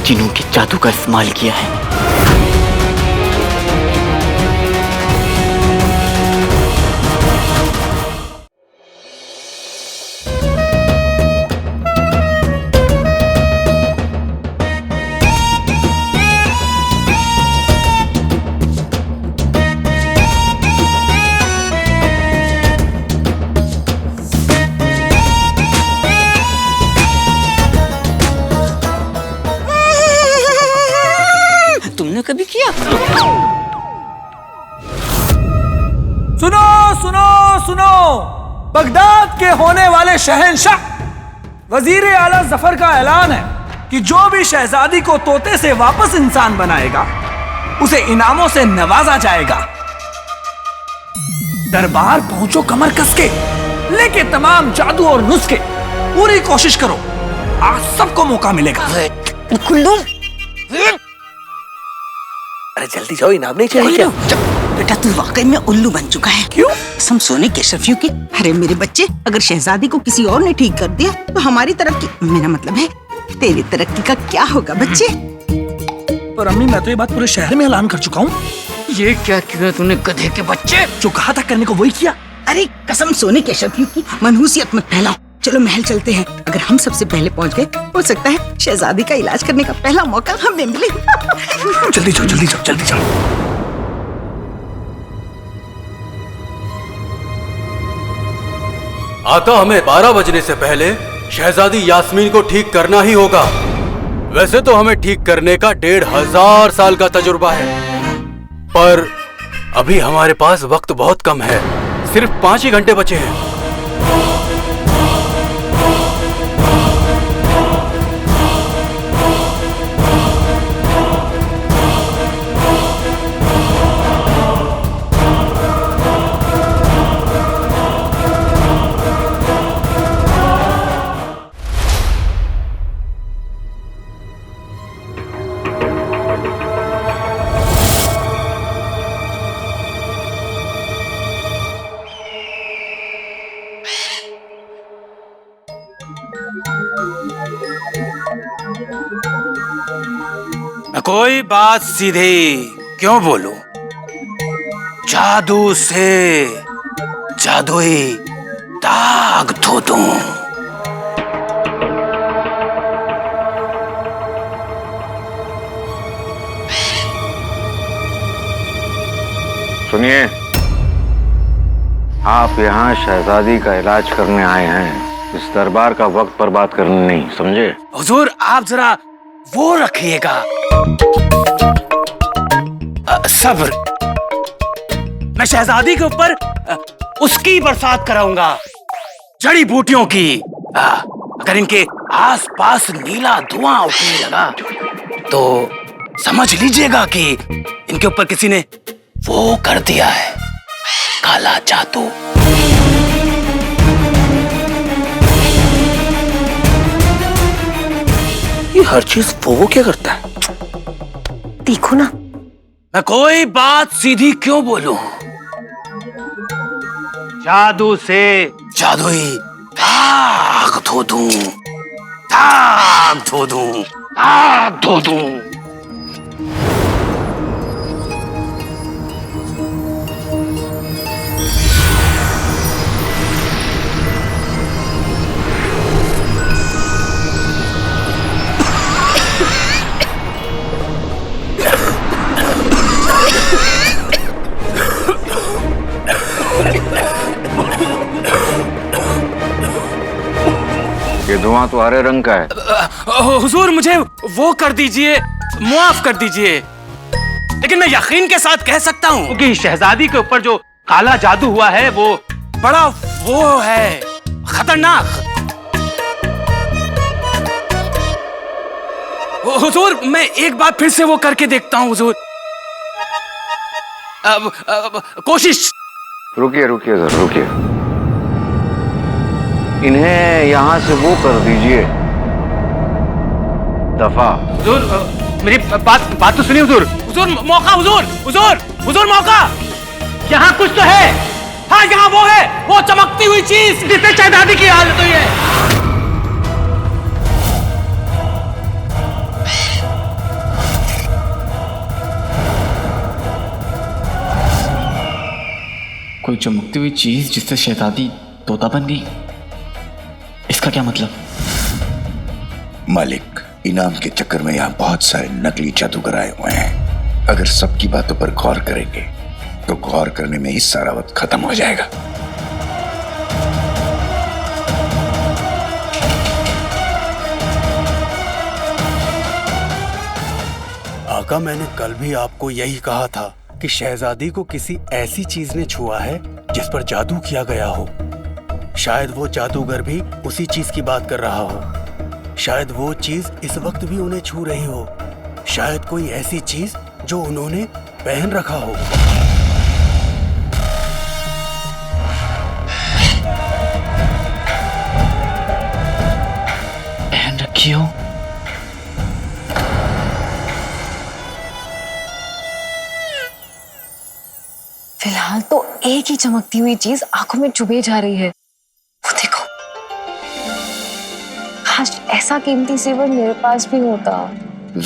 जिन्नों के जादू का इस्तेमाल किया है। तुमने कभी किया? सुनो सुनो सुनो, बगदाद के होने वाले शहंशाह वजीर आला जफर का ऐलान है कि जो भी शहजादी को तोते से वापस इंसान बनाएगा उसे इनामों से नवाजा जाएगा। दरबार पहुंचो कमर कस के, लेके तमाम जादू और नुस्खे, पूरी कोशिश करो, आज सबको मौका मिलेगा। कुल्लू, अरे जल्दी जाओ, इनाम नहीं चाहिए क्या? बेटा तू वाकई में उल्लू बन चुका है। क्यों? कसम सोने केशरफियों की। अरे मेरे बच्चे, अगर शहजादी को किसी और ने ठीक कर दिया तो हमारी तरक्की, मेरा मतलब है तेरी तरक्की का क्या होगा बच्चे? पर अम्मी, मैं तो ये बात पूरे शहर में ऐलान कर चुका हूँ। ये क्या किया तूने गधे के बच्चे? जो कहा था करने को वही किया। अरे कसम सोने केशरफियों की, मनहूसियत मत फैलाओ। चलो महल चलते हैं। अगर हम सबसे पहले पहुंच गए, हो सकता है शहजादी का इलाज करने का पहला मौका हमें मिले। जल्दी जाओ, जल्दी जाओ, जल्दी जाओ। आका, हमें 12 बजने से पहले शहजादी यास्मीन को ठीक करना ही होगा। वैसे तो हमें ठीक करने का 1500 साल का तजुर्बा है, पर अभी हमारे पास वक्त बहुत कम है। सिर्फ 5 ही घंटे बचे हैं। कोई बात सीधी क्यों बोलूं? जादू से जादुई दाग धो दूं। सुनिए, आप यहाँ शहजादी का इलाज करने आए हैं, इस दरबार का वक्त पर बात करनी नहीं, समझे? हुजूर आप जरा वो रखिएगा, सब्र। मैं शहजादी के ऊपर उसकी बरसात कराऊंगा, जड़ी बूटियों की। अगर इनके आसपास नीला धुआं उठने लगा तो समझ लीजिएगा कि इनके ऊपर किसी ने वो कर दिया है, काला जादू। ये हर चीज वो क्या करता है? देखो ना, मैं कोई बात सीधी क्यों बोलूं? जादू से जादुई दाग धो दूं, दाग धो दूं, दाग धो दूं। ये धुआं तो हरे रंग का है। हुजूर मुझे वो कर दीजिए, मुआफ कर दीजिए। लेकिन मैं यकीन के साथ कह सकता हूँ कि शहजादी के ऊपर जो काला जादू हुआ है वो बड़ा वो है, खतरनाक। हुजूर मैं एक बार फिर से वो करके देखता हूँ हुजूर। कोशिश। रुकिए रुकिए सर, रुकिए। इन्हें यहाँ से वो कर दीजिए, दफा। हुजूर मेरी बात तो सुनिए हुजूर। हुजूर मौका, हुजूर मौका। यहाँ कुछ तो है। हाँ यहाँ वो है, वो चमकती हुई चीज जिससे शहजादी की हालत हुई है। कोई चमकती हुई चीज जिससे शहजादी तोता बन गई, इसका क्या मतलब? मालिक, इनाम के चक्कर में यहाँ बहुत सारे नकली जादूगर आए हुए हैं। अगर सबकी बातों पर गौर करेंगे तो गौर करने में ही सारा वक्त खत्म हो जाएगा। आका, मैंने कल भी आपको यही कहा था कि शहजादी को किसी ऐसी चीज ने छुआ है जिस पर जादू किया गया हो। शायद वो जादूगर भी उसी चीज की बात कर रहा हो। शायद वो चीज इस वक्त भी उन्हें छू रही हो। शायद कोई ऐसी चीज जो उन्होंने पहन रखा हो। पहन रखी हो? एक ही चमकती हुई चीज आंखों में चुभे जा रही है। वो देखो, काश ऐसा कीमती जेवर मेरे पास भी होता।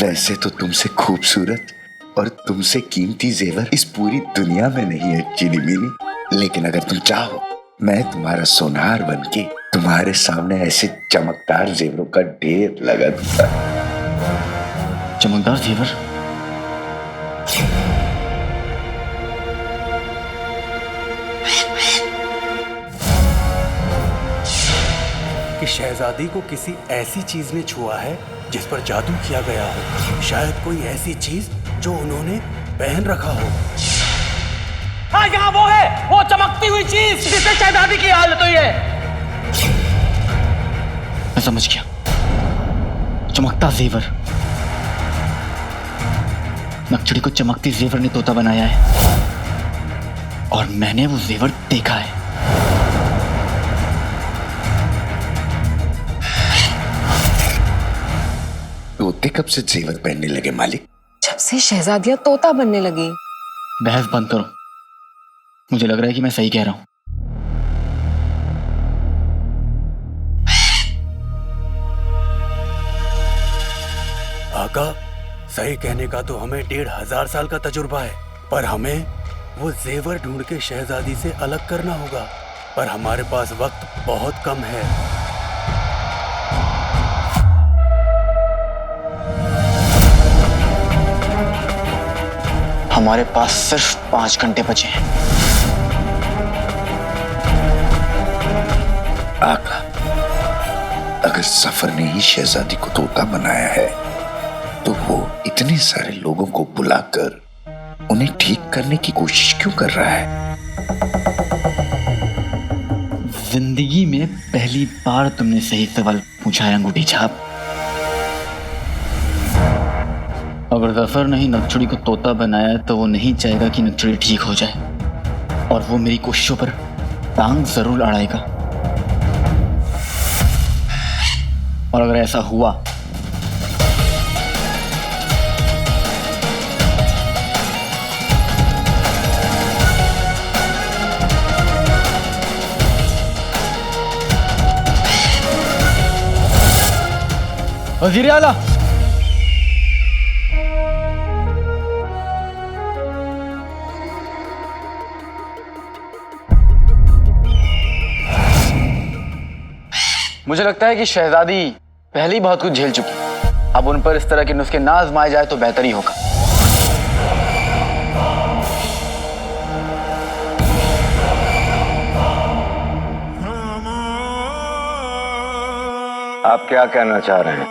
वैसे तो तुमसे खूबसूरत और तुमसे कीमती जेवर इस पूरी दुनिया में नहीं है चीनी मीनी, लेकिन अगर तुम चाहो मैं तुम्हारा सोनार बनके तुम्हारे सामने ऐसे चमकदार जेवरों का ढेर लगा दूंगा। चमकदार जेवर? कि शहजादी को किसी ऐसी चीज ने छुआ है जिस पर जादू किया गया हो, शायद कोई ऐसी चीज जो उन्होंने पहन रखा हो। हाँ, यहाँ वो है, वो चमकती हुई चीज जिससे शहजादी की हालत हुई है। मैं समझ गया, चमकता जेवर। नक्चड़ी को चमकती जेवर ने तोता बनाया है और मैंने वो जेवर देखा है। तोते कब से जेवर पहनने लगे मालिक? जब से शहजादियां तोता बनने लगी। बहस बंद करो, मुझे लग रहा है कि मैं सही कह रहा हूं। आका, सही कहने का तो हमें 1500 साल का तजुर्बा है, पर हमें वो जेवर ढूंढ के शहजादी से अलग करना होगा, पर हमारे पास वक्त बहुत कम है। हमारे पास सिर्फ 5 घंटे बचे हैं। आका, अगर सफर ने ही शहजादी को तोता बनाया है तो वो इतने सारे लोगों को बुलाकर उन्हें ठीक करने की कोशिश क्यों कर रहा है? जिंदगी में पहली बार तुमने सही सवाल पूछा है अंगूठी छाप। अगर जफर ने ही नक्चड़ी को तोता बनाया तो वो नहीं चाहेगा कि नक्चड़ी ठीक हो जाए, और वो मेरी कोशिशों पर टांग जरूर अड़ाएगा। और अगर ऐसा हुआ वज़ीर आला, मुझे लगता है कि शहजादी पहले ही बहुत कुछ झेल चुकी, अब उन पर इस तरह के नुस्खे ना आजमाए जाए तो बेहतर ही होगा। आप क्या कहना चाह रहे हैं?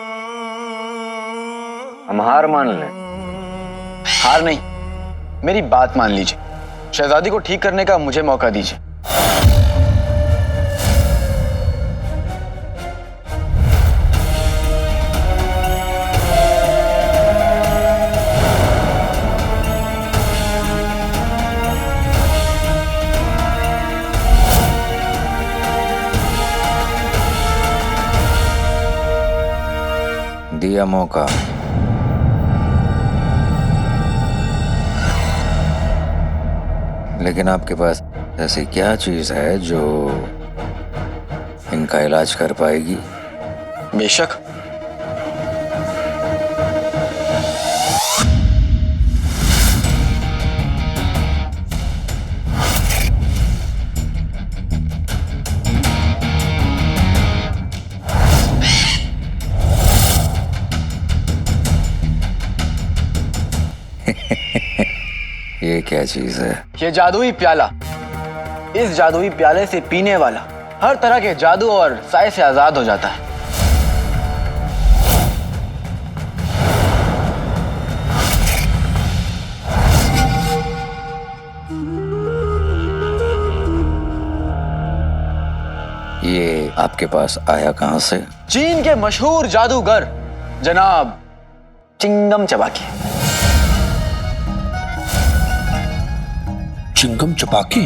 हम हार मान लें? हार नहीं, मेरी बात मान लीजिए। शहजादी को ठीक करने का मुझे मौका दीजिए। दिया मौका, लेकिन आपके पास ऐसी क्या चीज है जो इनका इलाज कर पाएगी? बेशक। ये क्या चीज है? ये जादुई प्याला। इस जादुई प्याले से पीने वाला हर तरह के जादू और साए से आजाद हो जाता है। ये आपके पास आया कहां से? चीन के मशहूर जादूगर जनाब चिंगम चबाकी। चिंगम चबाकी?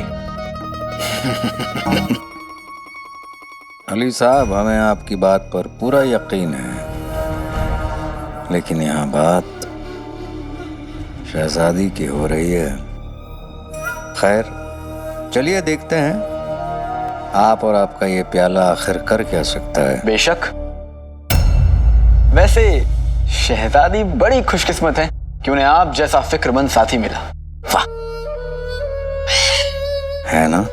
अली साहब, हमें आपकी बात पर पूरा यकीन है, लेकिन यहाँ बात शहजादी की हो रही है। खैर, चलिए देखते हैं आप और आपका ये प्याला आखिर कर क्या सकता है। बेशक। वैसे शहजादी बड़ी खुशकिस्मत है कि उन्हें आप जैसा फिक्रमंद साथी मिला। वाह, है ना?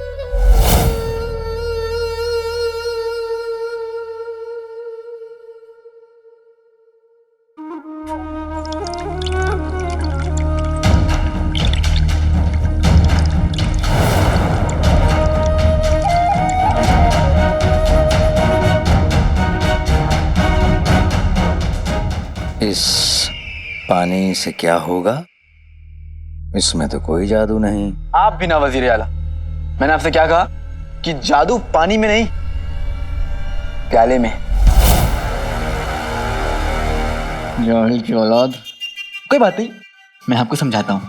इस पानी से क्या होगा? इसमें तो कोई जादू नहीं। आप भी ना वजीर आला, मैंने आपसे क्या कहा कि जादू पानी में नहीं प्याले में। जाहिल की औलाद। कोई बात नहीं, मैं आपको समझाता हूँ।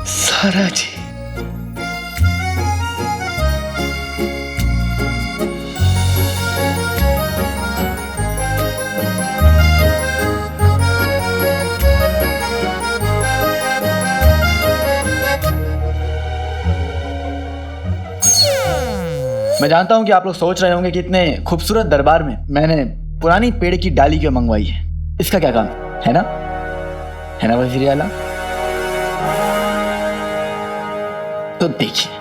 सारा जी, मैं जानता हूं कि आप लोग सोच रहे होंगे कि इतने खूबसूरत दरबार में मैंने पुरानी पेड़ की डाली क्यों मंगवाई है। इसका क्या काम है ना? है ना वजीर आला? तो देखिए,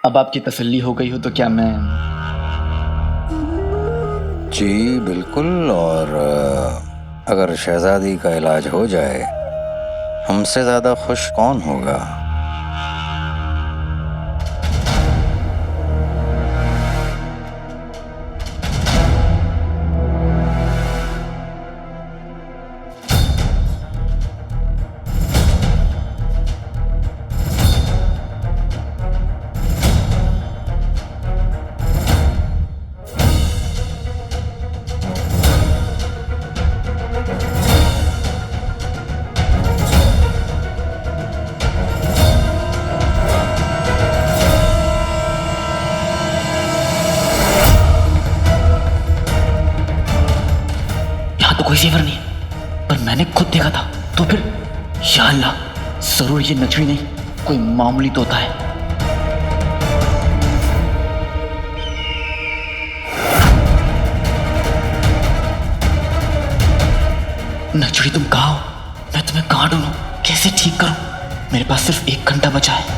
अब आपकी तसल्ली हो गई हो तो क्या मैं? जी बिल्कुल। और अगर शहजादी का इलाज हो जाए, हमसे ज्यादा खुश कौन होगा? तो कोई जेवर नहीं, पर मैंने खुद देखा था। तो फिर या अल्लाह, जरूर ये नचड़ी नहीं, कोई मामूली तोता है। नचड़ी तुम कहाँ हो? मैं तुम्हें कहाँ ढूंढूं? कैसे ठीक करूं? मेरे पास सिर्फ 1 घंटा बचा है।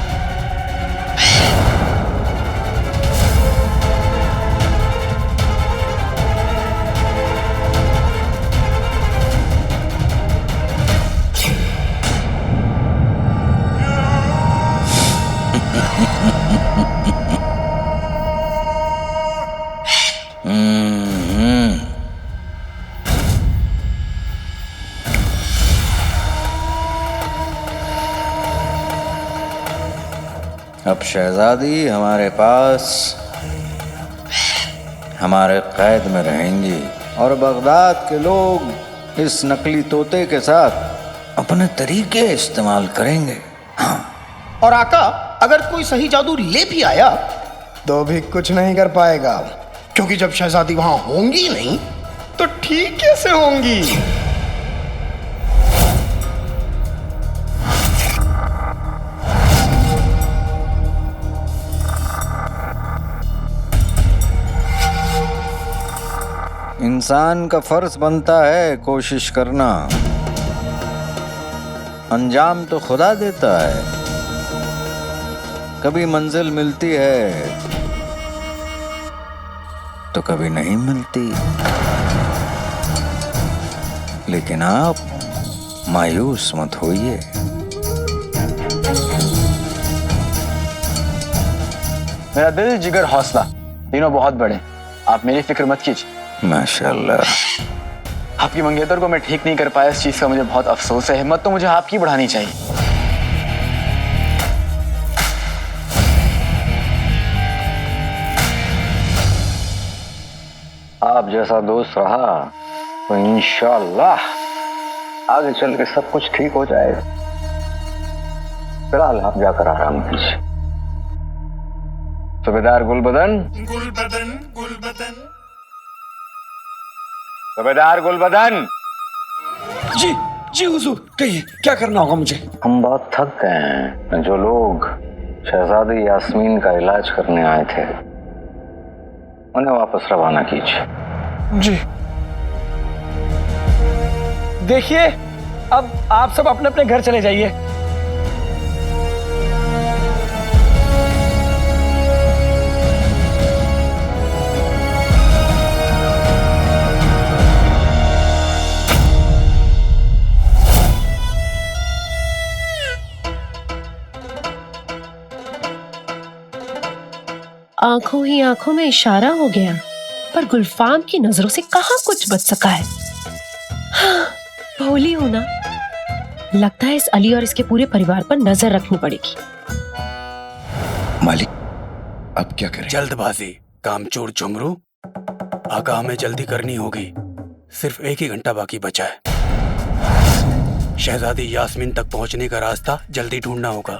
अब शहजादी हमारे पास हमारे कैद में रहेंगी और बगदाद के लोग इस नकली तोते के साथ अपने तरीके इस्तेमाल करेंगे। हाँ। और आका, अगर कोई सही जादू ले भी आया तो भी कुछ नहीं कर पाएगा, क्योंकि जब शहजादी वहां होंगी नहीं तो ठीक कैसे होंगी? इंसान का फर्ज बनता है कोशिश करना, अंजाम तो खुदा देता है। कभी मंजिल मिलती है तो कभी नहीं मिलती, लेकिन आप मायूस मत होइए। मेरा दिल, जिगर, हौसला तीनों बहुत बड़े, आप मेरी फिक्र मत कीजिए। माशाल्लाह। आपकी मंगेतर को मैं ठीक नहीं कर पाया, इस चीज का मुझे बहुत अफसोस है। हिम्मत तो मुझे आपकी बढ़ानी चाहिए। आप जैसा दोस्त रहा तो इंशाअल्लाह आगे चल के सब कुछ ठीक हो जाएगा। फिलहाल आप जाकर आराम कीजिए। सूबेदार गुलबदन, सूबेदार गुलबदन। जी जी हुजूर, कहिए क्या करना होगा मुझे? हम बहुत थक गए हैं। जो लोग शहजादी यास्मीन का इलाज करने आए थे उन्हें वापस रवाना कीजिए। जी देखिए, अब आप सब अपने अपने घर चले जाइए। आंखों ही आंखों में इशारा हो गया, पर गुलफाम की नजरों से कहाँ कुछ बच सका है। हाँ, भोली हूं ना। लगता है इस अली और इसके पूरे परिवार पर नजर रखनी पड़ेगी। मालिक, अब क्या करें? जल्दबाजी, कामचोर झुमरू। आका, हमें जल्दी करनी होगी। सिर्फ 1 ही घंटा बाकी बचा है। शहजादी यास्मीन तक पहुंचने का रास्ता जल्दी ढूंढना होगा।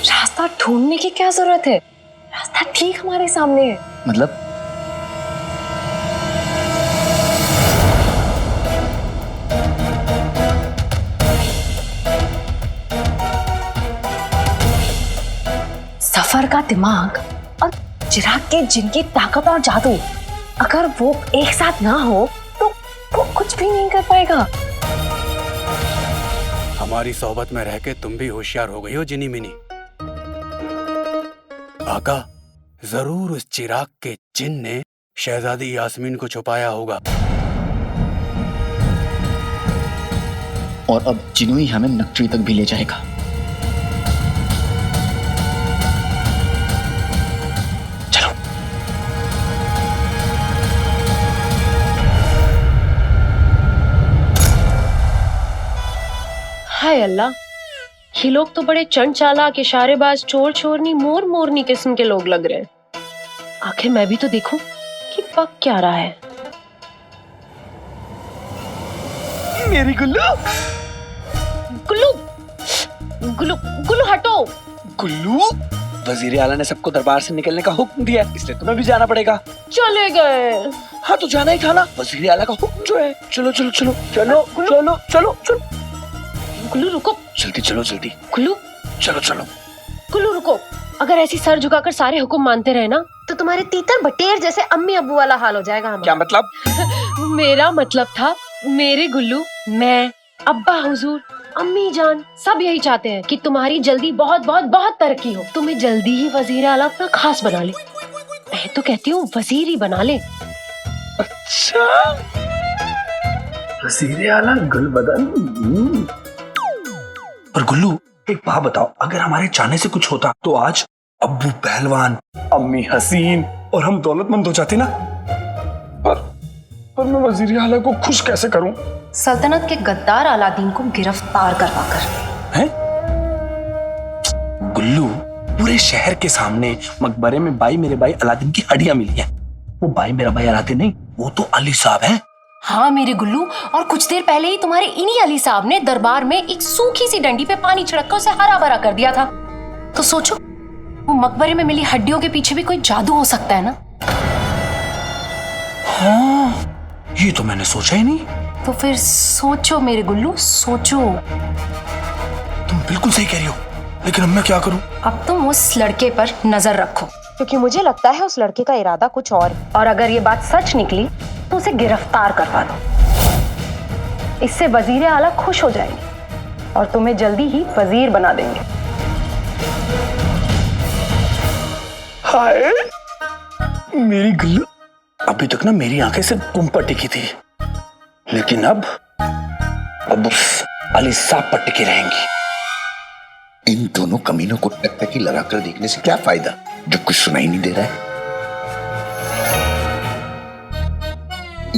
रास्ता ढूंढने की क्या जरूरत है? रास्ता ठीक हमारे सामने है। मतलब सफर का दिमाग और चिराग के जिनकी ताकत और जादू, अगर वो एक साथ ना हो तो वो कुछ भी नहीं कर पाएगा। हमारी सोबत में रह के तुम भी होशियार हो गई हो जिनी मिनी। आका, जरूर उस चिराग के जिन ने शहजादी यास्मीन को छुपाया होगा। और अब जिन्नू ही हमें नक्शे तक भी ले जाएगा। हाय अल्लाह, ये लोग तो बड़े चंड चालाक, इशारेबाज, चोर छोरनी, मोर मोरनी किस्म के लोग लग रहे हैं। आखिर मैं भी तो देखूं कि पक क्या रहा है। मेरी गुल्लू, गुल्लू, गुल्लू, गुल्लू हटो। गुल्लू, वजीर आला ने सबको दरबार से निकलने का हुक्म दिया, इसलिए तुम्हें भी जाना पड़ेगा। चले गए। हाँ तो जाना ही था ना, वजीर आला का हुक्म जो है। चलो चलो चलो चलो चलो चलो चलो। गुल्लू रुको, जल्दी चलो जल्दी। गुल्लू चलो चलो। गुल्लू रुको। अगर ऐसी सर झुकाकर सारे हुक्म मानते रहे ना तो तुम्हारे तीतर बटेर जैसे अम्मी अब्बू वाला हाल हो जाएगा हमारा। क्या मतलब? मेरा मतलब था, मेरे गुल्लू, मैं, अब्बा हुजूर, अम्मी जान सब यही चाहते हैं कि तुम्हारी जल्दी बहुत बहुत बहुत तरक्की हो। तुम्हें जल्दी ही वजीर आला अपना खास बना ले। मैं तो कहती हूँ वजीर ही बना ले। अच्छा, वजीर आला गुलबदन। और गुल्लू, एक बात बताओ, अगर हमारे चाहने से कुछ होता तो आज अब्बू पहलवान, अम्मी हसीन और हम दौलतमंद हो जाते ना। पर मैं वजीर आला को खुश कैसे करूं? सल्तनत के गद्दार अलादीन को गिरफ्तार करवाकर। हैं? गुल्लू, पूरे शहर के सामने मकबरे में मेरे भाई अलादीन की हड्डियां मिली हैं। वो भाई मेरा भाई अलादीन नहीं, वो तो अली साहब है। हाँ मेरे गुल्लू, और कुछ देर पहले ही तुम्हारे इन्हीं अली साहब ने दरबार में एक सूखी सी डंडी पे पानी छिड़क कर उसे हरा भरा कर दिया था। तो सोचो, वो मकबरे में मिली हड्डियों के पीछे भी कोई जादू हो सकता है ना। हाँ, ये तो मैंने सोचा ही नहीं। तो फिर सोचो मेरे गुल्लू, सोचो। तुम बिल्कुल सही कह रही हो, लेकिन अब मैं क्या करूं? अब तुम उस लड़के पर नजर रखो, क्योंकि मुझे लगता है उस लड़के का इरादा कुछ और है। और अगर ये बात सच निकली तो उसे गिरफ्तार करवा दो। इससे वजीर आला खुश हो जाएंगे और तुम्हें जल्दी ही वजीर बना देंगे। हाय मेरी गुल्लू, अभी तक ना मेरी आंखें सिर्फ तुम पर टिकी थी, लेकिन अब उस अली साहब पर टिकी रहेंगी। इन दोनों कमीनों को टकटकी लगाकर देखने से क्या फायदा जब कुछ सुनाई नहीं दे रहा है।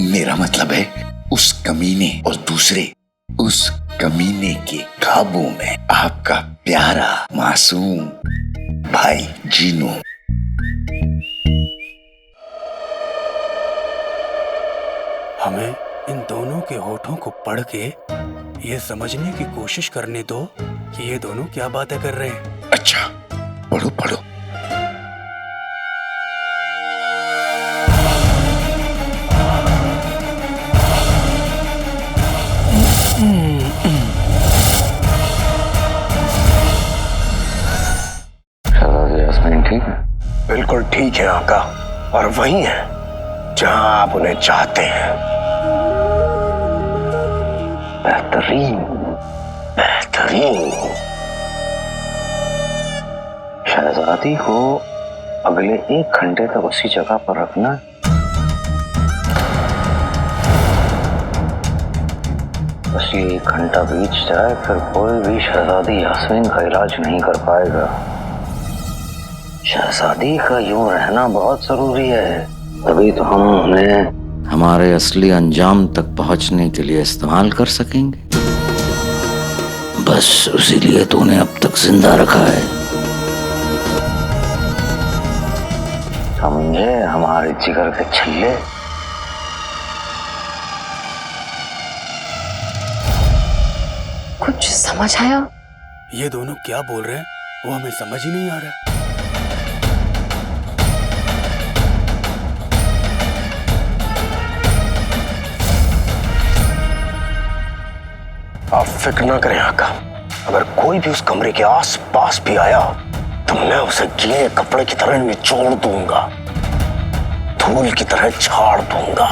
मेरा मतलब है उस कमीने और दूसरे उस कमीने के काबू में आपका प्यारा मासूम भाई जीनू। हमें इन दोनों के होठों को पढ़ के ये समझने की कोशिश करने दो कि ये दोनों क्या बातें कर रहे हैं। अच्छा, पढ़ो पढ़ो। यास्मीन ठीक है? बिल्कुल ठीक है आका, और वही है जहां आप उन्हें चाहते हैं। बेहतरीन बेहतरीन। शहजादी को अगले 1 घंटे तक उसी जगह पर रखना। बस ये 1 घंटा बीत जाए फिर कोई भी शहजादी यास्मीन का इलाज नहीं कर पाएगा। शहजादी का यूं रहना बहुत जरूरी है, तभी तो हम उन्हें हमारे असली अंजाम तक पहुंचने के लिए इस्तेमाल कर सकेंगे। बस उसी लिए तो उन्हें अब तक जिंदा रखा है। समझे हमारे जिगर के छल्ले? कुछ समझ आया? ये दोनों क्या बोल रहे हैं वो हमें समझ ही नहीं आ रहा है। आप फिक्र ना करें आका, अगर कोई भी उस कमरे के आस पास भी आया तो मैं उसे गीले कपड़े की तरह निचोड़ दूंगा, धूल की तरह झाड़ दूंगा।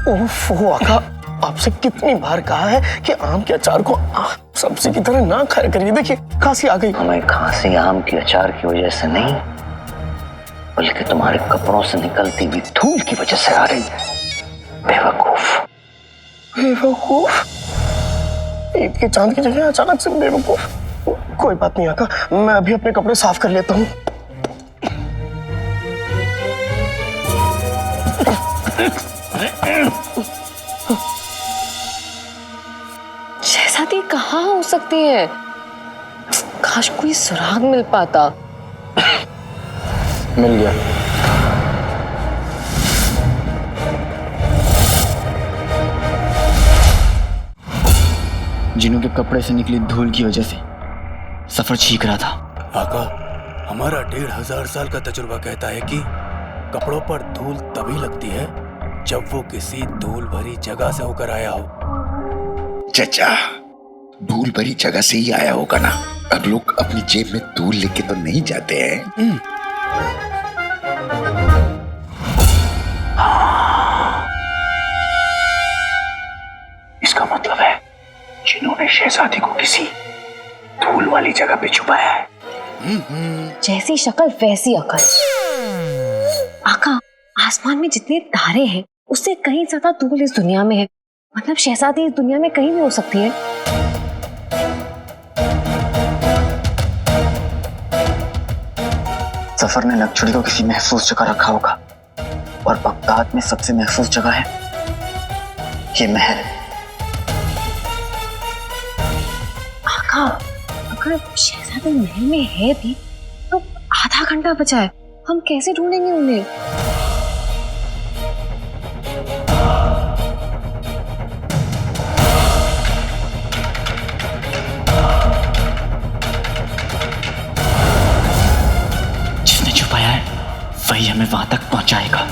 ओह आका, आपसे कितनी बार कहा है कि आम के अचार को सब्जी की तरह ना खाया करिए। देखिए खांसी आ गई। हमें खांसी आम के अचार की वजह से नहीं, बल्कि तुम्हारे कपड़ों से निकलती हुई धूल की वजह से आ रही है। बेवकूफ बेवकूफ, ईद के चांद की जगह अचानक से बेवकूफ। कोई बात नहीं आका, मैं अभी अपने कपड़े साफ कर लेता हूँ। शहजादी कहाँ हो सकती है? काश कोई सुराग मिल पाता। मिल गया। जिनों के कपड़े से निकली धूल की वजह से सफर छींक रहा था। आका, हमारा 1500 साल का तजुर्बा कहता है कि कपड़ों पर धूल तभी लगती है जब वो किसी धूल भरी जगह से होकर आया हो। चचा, धूल भरी जगह से ही आया होगा ना। अब लोग अपनी जेब में धूल लेके तो नहीं जाते हैं। इसका मतलब है जिन्होंने शहजादी को किसी धूल वाली जगह पे छुपाया है। जैसी शक्ल वैसी अकल। आका, आसमान में जितने तारे हैं उससे कहीं ज्यादा धूल इस दुनिया में है। मतलब शहजादी इस दुनिया में कहीं भी हो सकती है। सफर ने नक्चुड़ी को किसी महफूज जगह रखा होगा, और बगदाद में सबसे महफूज जगह है ये महल। आका, अगर शहजादी महल में है भी तो आधा घंटा बचा है, हम कैसे ढूंढेंगे उन्हें? जिसने छुपाया है वही हमें वहां तक पहुंचाएगा।